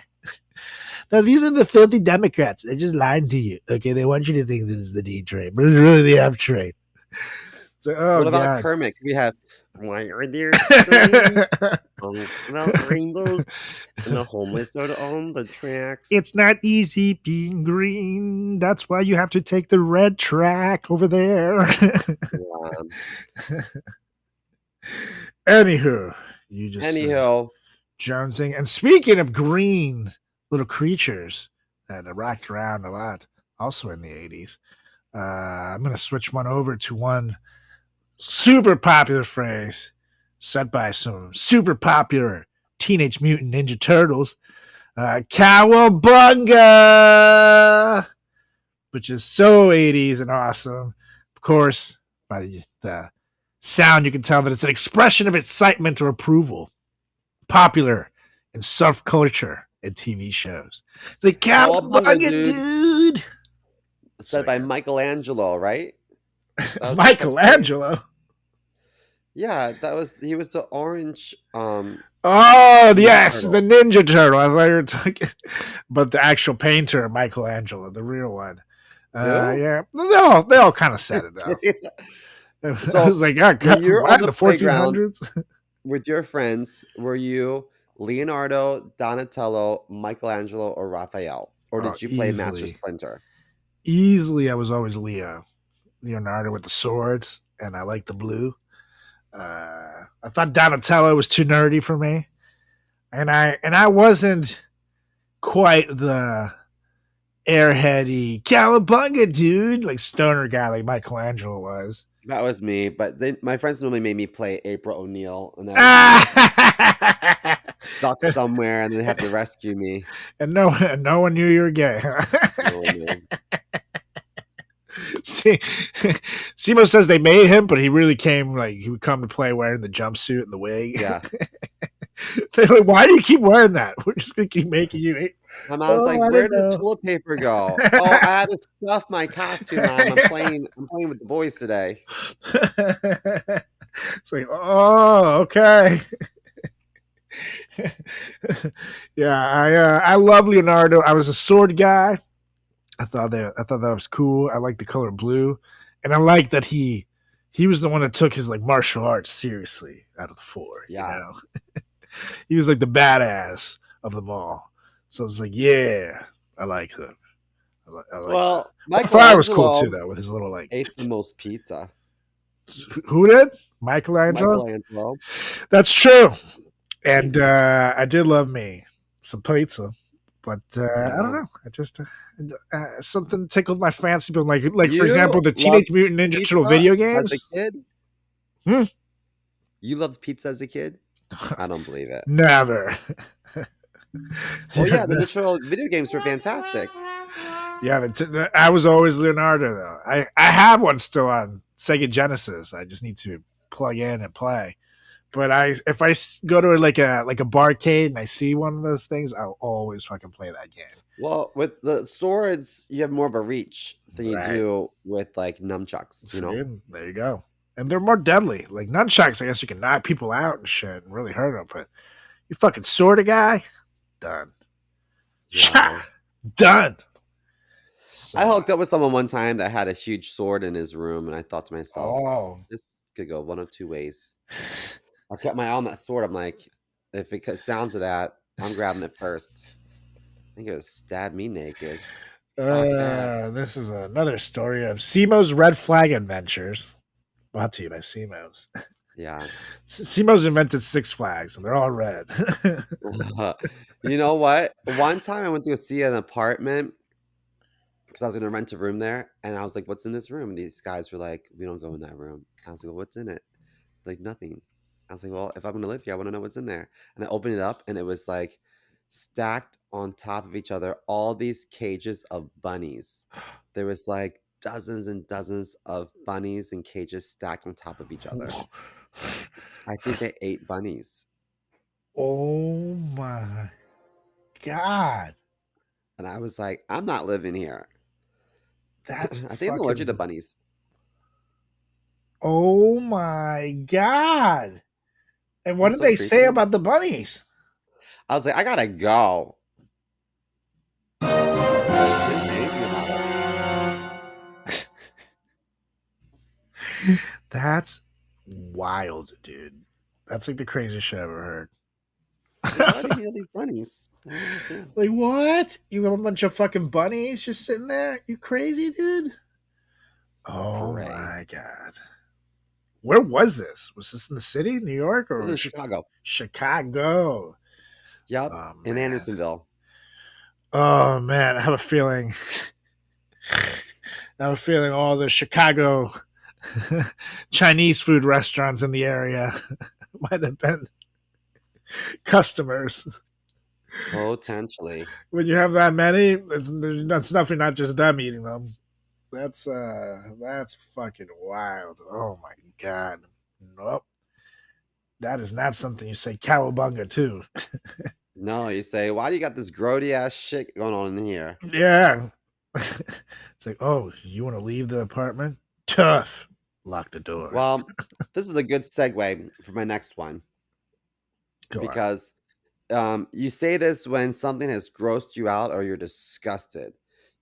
No, these are the filthy Democrats. They're just lying to you. Okay, they want you to think this is the D train, but it's really the F train. So, what about Kermit? We have why are there rainbows and the homeless are on the tracks? It's not easy being green. That's why you have to take the red track over there. Anywho, you just jonesing. And speaking of green little creatures that rocked around a lot, also in the 80s, I'm going to switch one over to one super popular phrase said by some super popular Teenage Mutant Ninja Turtles, Cowabunga, which is so 80s and awesome. Of course, by the sound, you can tell that it's an expression of excitement or approval, popular in subculture and TV shows. The Cowabunga, dude. Said by Michelangelo, right? Michelangelo? Yeah, he was the orange. Oh, yes, the Ninja Turtle. I thought you were talking, but the actual painter, Michelangelo, the real one. Yeah, they all kind of said it though. So I was like, you're on the 1400s with your friends. Were you Leonardo, Donatello, Michelangelo, or Raphael, or did you play Master Splinter? Easily, I was always Leonardo with the swords, and I like the blue. I thought Donatello was too nerdy for me, and I wasn't quite the airheady Cowabunga dude, like stoner guy like Michelangelo was. That was me, but my friends normally made me play April O'Neil, and then stuck somewhere, and they had to rescue me. And no one knew you were gay. See, Simo says they made him, but he really came he would come to play wearing the jumpsuit and the wig. Yeah. They're like, why do you keep wearing that? We're just gonna keep making you. My mom's like, where did the toilet paper go? Oh, I had to stuff my costume on. I'm playing with the boys today. It's like, oh, okay. Yeah, I love Leonardo. I was a sword guy. I thought that was cool. I like the color blue, and I like that he was the one that took his martial arts seriously out of the four. Yeah, you know? He was like the badass of them all. So it's like, yeah, I like him. Well, I thought it was cool too, though, with his little ate the most pizza. Who did? Michelangelo. That's true, and I did love me some pizza. But I don't know. I just something tickled my fancy. But like for example, the Teenage Mutant Ninja Turtle video games. As a kid, you loved pizza as a kid? I don't believe it. Never. Well, yeah, the Turtle video games were fantastic. Yeah, I was always Leonardo though. I have one still on Sega Genesis. I just need to plug in and play. But if I go to like a barcade and I see one of those things, I'll always fucking play that game. Well, with the swords, you have more of a reach than you do with nunchucks. See, there you go. And they're more deadly. Like nunchucks, I guess you can knock people out and shit and really hurt them. But you fucking sword a guy, done. Yeah. Done. So, I hooked up with someone one time that had a huge sword in his room, and I thought to myself, this could go one of two ways. I kept my eye on that sword. I'm like, if it cuts down to that, I'm grabbing it first. I think it would stab me naked. This is another story of Simo's Red Flag Adventures. Brought to you by Simo's. Yeah. Simo's invented Six Flags, and they're all red. You know what? One time I went to go see an apartment because I was going to rent a room there, and I was like, "What's in this room?" And these guys were like, "We don't go in that room." I was like, "Well, what's in it?" Like, "Nothing." I was like, "Well, if I'm going to live here, I want to know what's in there." And I opened it up, and it was like stacked on top of each other, all these cages of bunnies. There was like dozens and dozens of bunnies and cages stacked on top of each other. I think they ate bunnies. Oh my god, And I was like, I'm not living here. that's I think I'm allergic to fucking. bunnies. Oh my god! And what That's did so they say creepy. about the bunnies? I was like, I gotta go. They didn't say anything about it. That's wild, dude. That's like the craziest shit I've ever heard. Like, why do you hear these bunnies? I don't understand. Like what? You have a bunch of fucking bunnies just sitting there? You crazy, dude? Oh Pray. my god. Where was this? Was this in the city, New York, This is or in Chicago. Chicago? Yep. Oh In man. Andersonville. Oh man. I have a feeling. I have a feeling all the Chicago Chinese food restaurants in the area might have been customers. Potentially. When you have that many, it's definitely not just them eating them. That's fucking wild. Oh my god. Nope. That is not something you say cowabunga to. No, you say, why do you got this grody ass shit going on in here? Yeah. It's like, oh, you want to leave the apartment? Tough. Lock the door. Well, this is a good segue for my next one Go on. because you say this when something has grossed you out or you're disgusted.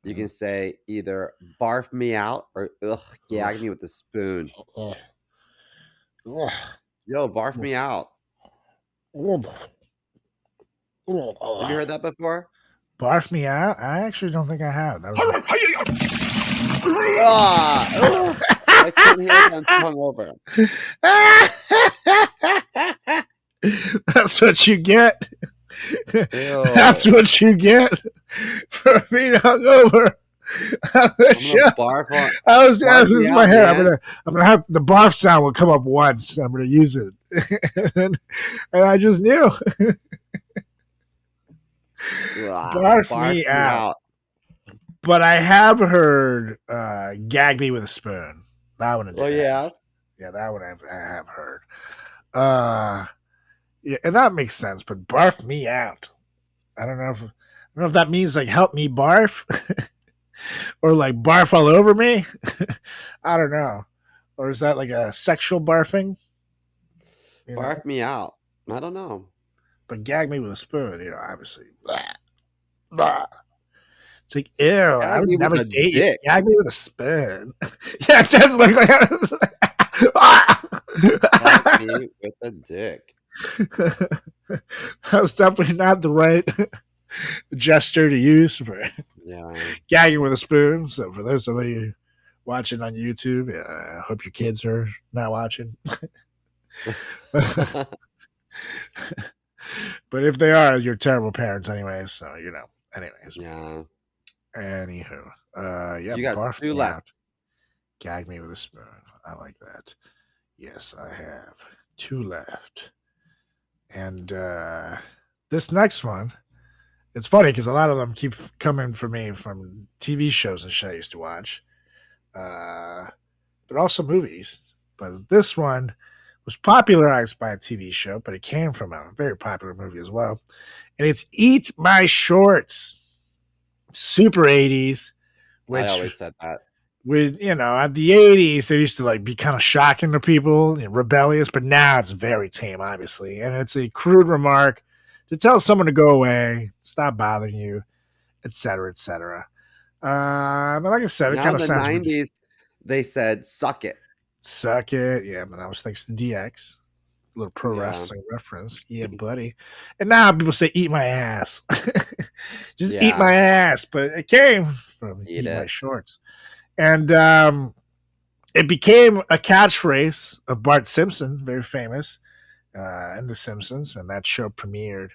You can say either barf me out or ugh, gag me with a spoon. Ugh. Ugh. Yo, barf me out. Ugh. Have you heard that before? Barf me out? I actually don't think I have. That was Ah, ugh, I couldn't hear it. I'm hungover. That's what you get. That's Ew. what you get for being hungover. I'm gonna barf on. I was Barf me lose my out, hair. man. I'm gonna have the barf sound will come up once. I'm gonna use it, and I just knew. Barf Barf me me out. out. But I have heard "gag me with a spoon." That one I did. Oh yeah. Yeah, that one I have heard. Yeah, and that makes sense. But barf me out. I don't know if that means like help me barf, or like barf all over me. I don't know. Or is that like a sexual barfing? You know? Barf me out. I don't know. But gag me with a spoon. Obviously. Blah, blah. It's like, ew, I Gag would me with never a date you. dick. Gag me with a spoon. Yeah, just like Gag me with a dick. that was definitely not the right gesture to use for Yeah. gagging with a spoon. So for those of you watching on YouTube, I hope your kids are not watching. But if they are, you're terrible parents anyway. So Anyways. Yeah. Anywho. Yeah. You got Barf two me left. out. Gag me with a spoon. I like that. Yes, I have 2 left. And this next one, it's funny because a lot of them keep coming for me from TV shows and shit I used to watch, but also movies. But this one was popularized by a TV show, but it came from a very popular movie as well. And it's Eat My Shorts. Super 80s, I which always said that. with at the 80s they used to like be kind of shocking to people, rebellious, but now it's very tame, obviously, and it's a crude remark to tell someone to go away, stop bothering you, etc., etc. But like I said, it Now kind in of the sounds 90s, they said suck it. suck it. Yeah, but that was thanks to DX. A little pro Yeah. wrestling reference. Yeah, buddy. And now people say eat my ass. Just eat Yeah. my ass, but it came from Eat eat my it. shorts. And it became a catchphrase of Bart Simpson, very famous in The Simpsons, and that show premiered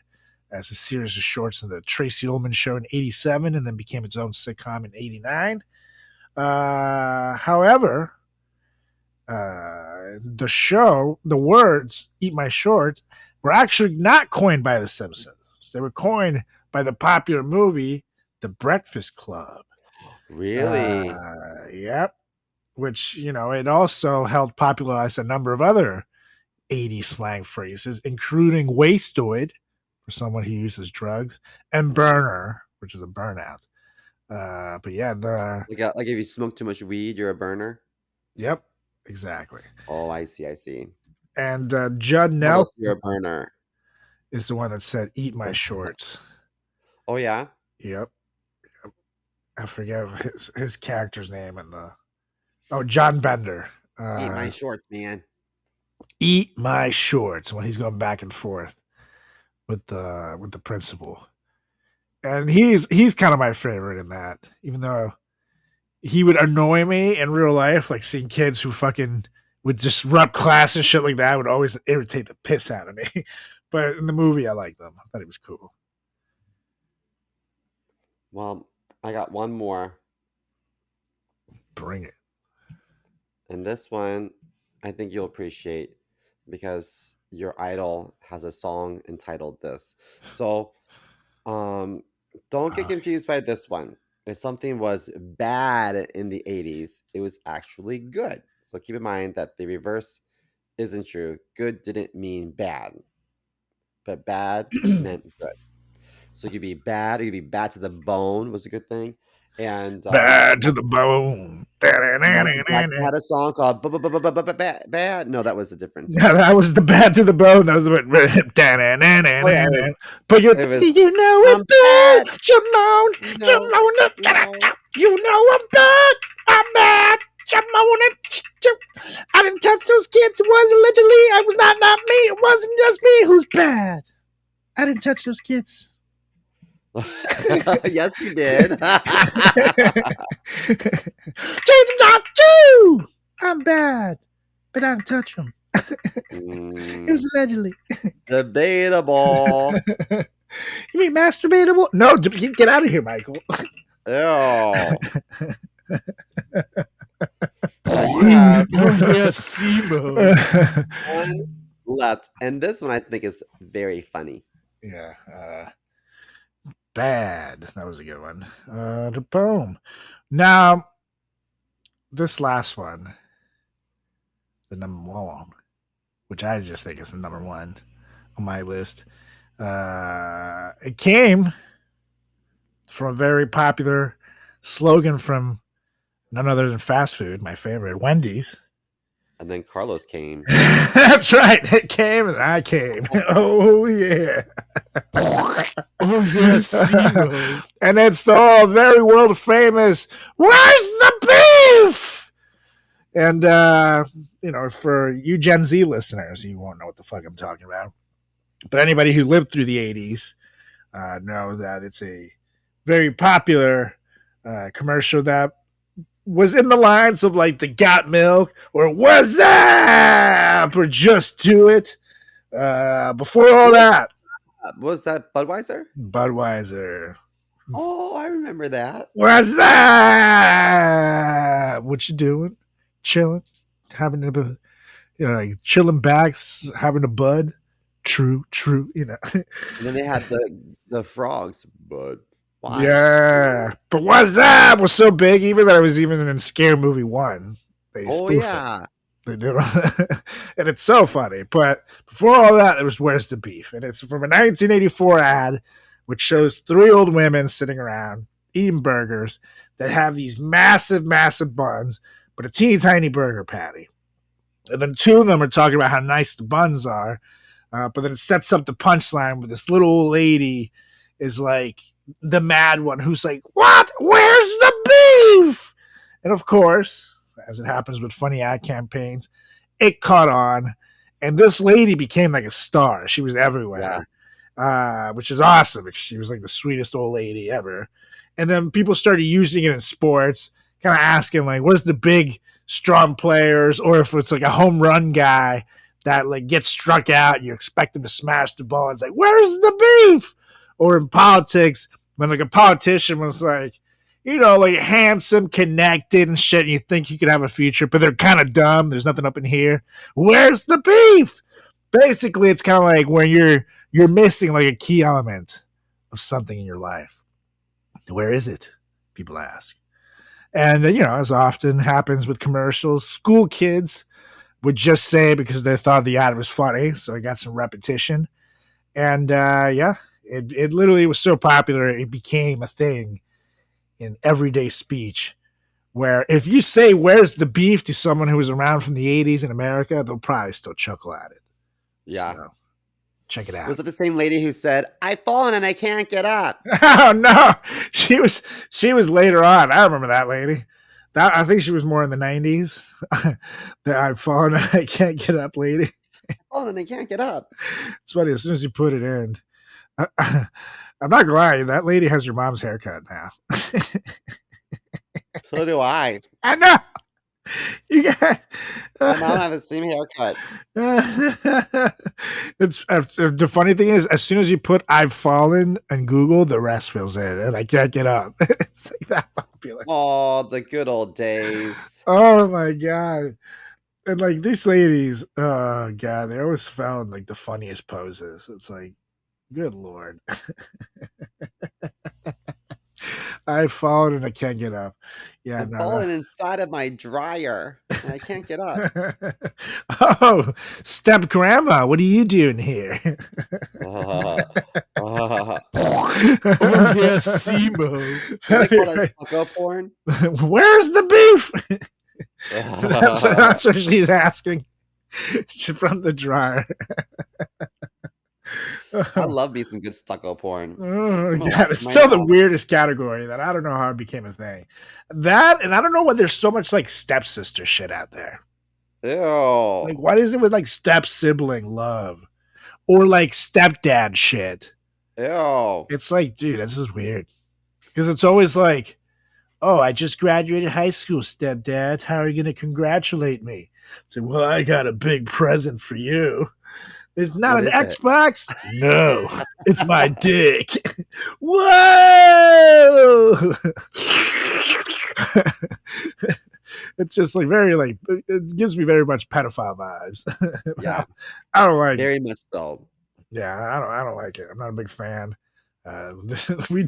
as a series of shorts in the Tracy Ullman Show in '87, and then became its own sitcom in '89. However, the words "Eat My Shorts" were actually not coined by The Simpsons. They were coined by the popular movie The Breakfast Club. Really? Yep. Which, it also helped popularize a number of other 80s slang phrases, including wastoid, for someone who uses drugs, and burner, which is a burnout. But yeah, Like if you smoke too much weed, you're a burner. Yep, exactly. Oh, I see. And Judd What else Nelson you're a burner? is the one that said, "Eat my shorts." Oh yeah. Yep. I forget his character's name in John Bender. Eat my shorts, man. Eat my shorts when he's going back and forth with the principal. And he's kind of my favorite in that, even though he would annoy me in real life, like seeing kids who fucking would disrupt class and shit like that would always irritate the piss out of me. But in the movie, I liked them. I thought it was cool. Well, I got one more. Bring it. And this one, I think you'll appreciate because your idol has a song entitled this. So, don't get confused by this one. If something was bad in the 80s, it was actually good. So keep in mind that the reverse isn't true. Good didn't mean bad, but bad meant good. So you could be bad, or you could be bad to the bone was a good thing. And Bad to the bone. Michael had a song called Bad. No, that was a different song. Yeah, that was the bad to the bone. That was the but you know it's bad. You know I'm bad. I'm bad. I didn't touch those kids. It was allegedly. I was not me. It wasn't just me who's bad. I didn't touch those kids. Yes, you did. I'm bad, but I didn't touch them. It was allegedly. Debatable. You mean masturbatable? No, get out of here, Michael. Oh. Yes, Simo. One left, and this one I think is very funny. Yeah. Bad. That was a good one. The poem. Now, this last one, the number one, which I just think is the number one on my list. It came from a very popular slogan from none other than fast food, my favorite, Wendy's. And then Carlos came. That's right. It came and I came. Oh, yeah. Oh, yes. And it's the very world famous, "Where's the beef?" And, for you Gen Z listeners, you won't know what the fuck I'm talking about. But anybody who lived through the 80s know that it's a very popular commercial that was in the lines of like the Got Milk or What's Up or Just Do It. Before all that, Was that Budweiser? Budweiser. Oh, I remember that. What's that? What you doing? Chilling, having like chilling back, having a bud. True. And then they had the frogs, Bud. Why? Yeah, but What's Up was so big, even that I was even in Scare Movie 1. They spoof it. They did, and it's so funny. But before all that, there was "Where's the Beef?" And it's from a 1984 ad, which shows 3 old women sitting around eating burgers that have these massive, massive buns, but a teeny tiny burger patty. And then 2 of them are talking about how nice the buns are, but then it sets up the punchline where this little old lady is like the mad one who's like, "What? Where's the beef?" And of course, as it happens with funny ad campaigns, it caught on, and this lady became like a star. She was everywhere, which is awesome because she was like the sweetest old lady ever. And then people started using it in sports kind of asking like, where's the big, strong players, or if it's like a home run guy that like gets struck out, and you expect him to smash the ball. It's like, where's the beef? Or in politics, when like a politician was like, like handsome, connected and shit, and you think you could have a future, but they're kind of dumb. There's nothing up in here. Where's the beef? Basically, it's kind of like when you're missing like a key element of something in your life. Where is it? People ask. And, as often happens with commercials, school kids would just say because they thought the ad was funny, so it got some repetition. And, it literally was so popular, it became a thing in everyday speech, where if you say, where's the beef to someone who was around from the 80s in America, they'll probably still chuckle at it. Yeah. So, check it out. Was it the same lady who said, I've fallen and I can't get up? Oh no, she was later on. I remember that lady. I think she was more in the 90s. That I've fallen and I can't get up, lady. Oh, and they can't get up. It's funny, as soon as you put it in. I'm not gonna lie, that lady has your mom's haircut now. So do I. I know. You got My mom have the same haircut. It's the funny thing is, as soon as you put "I've fallen" and Google, the rest fills in, and I can't get up. It's like that popular. Oh, the good old days. Oh my god! And like these ladies, oh god, they always found like the funniest poses. It's like, good lord. I've fallen and I can't get up. Yeah, I'm falling inside of my dryer and I can't get up. Oh, step grandma, what are you doing here? Oh yes, Simo. They call that stucco porn? Where's the beef? That's what she's asking. From the dryer. I love me some good stucco porn. Oh, God, it's still the weirdest category that I don't know how it became a thing. That, and I don't know why there's so much like stepsister shit out there. Ew. Like, what is it with like step sibling love or like stepdad shit? Ew. It's like, dude, this is weird because it's always like, oh, I just graduated high school, stepdad. How are you going to congratulate me? It's like, well, I got a big present for you. It's not an Xbox? No, it's my dick. Whoa! It's just like very like, it gives me very much pedophile vibes. Yeah, I don't like very it. much so. Yeah, I don't like it. I'm not a big fan. We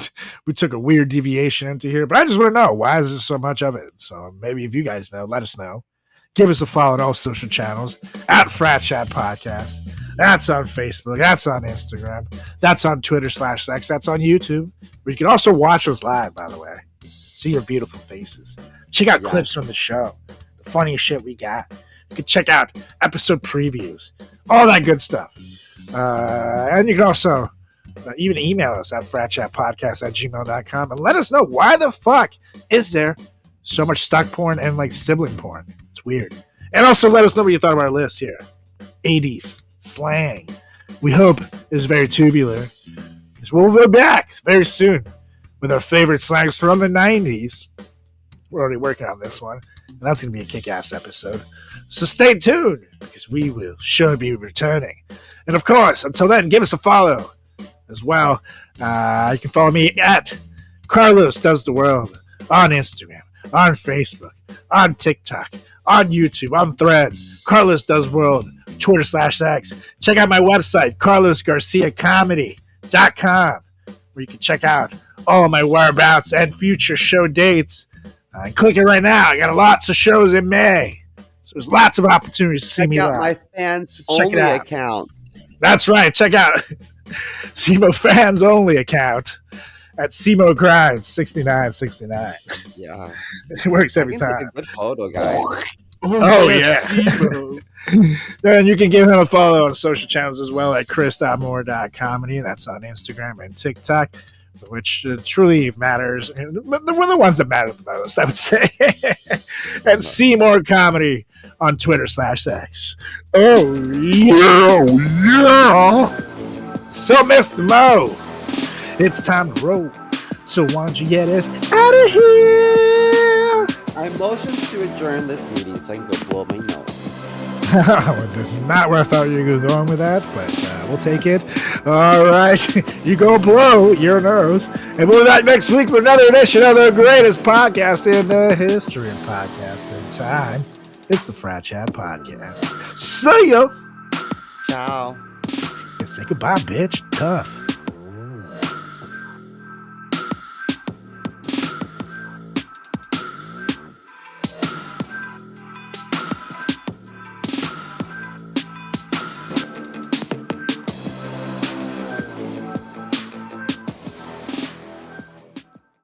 took a weird deviation into here, but I just want to know, why is there so much of it? So maybe if you guys know, let us know. Give us a follow on all social channels at Frat Chat Podcast. That's on Facebook. That's on Instagram. That's on Twitter/X. That's on YouTube, where you can also watch us live, by the way. See your beautiful faces. Check out clips from the show. The funniest shit we got. You can check out episode previews. All that good stuff. And you can also even email us at fratchatpodcast@gmail.com and let us know, why the fuck is there so much stock porn and like sibling porn? It's weird. And also let us know what you thought of our list here. 80's slang. We hope it's very tubular, because we'll be back very soon with our favorite slangs from the 90s. We're already working on this one, and that's going to be a kick-ass episode. So stay tuned, because we will surely be returning. And of course, until then, give us a follow as well. You can follow me at Carlos Does the World on Instagram, on Facebook, on TikTok, on YouTube, on Threads, Carlos Does World, Twitter/X. Check out my website, carlosgarciacomedy.com, where you can check out all of my whereabouts and future show dates. Click it right now. I got lots of shows in May, so there's lots of opportunities to see me live. Check out my fans Check only it out. account. That's right. Check out Simo fans only account at Simo Grind 6969. Yeah, It works every Take time. a good photo, guys. Oh, yeah. Then you can give him a follow on social channels as well at chris.moore.comedy. That's on Instagram and TikTok, which truly matters. We're the ones that matter the most, I would say. And Seymour Comedy on Twitter/X. Oh, yeah. So, Mr. Mo, it's time to roll. So why don't you get us out of here? motion to adjourn this meeting so I can go blow my nose. This is not where I thought you were going with that, but we'll take it. All right. You go blow your nose. And we'll be back next week for another edition of the greatest podcast in the history of podcasting time. It's the Frat Chat Podcast. See ya. Ciao. Say goodbye, bitch. Tough.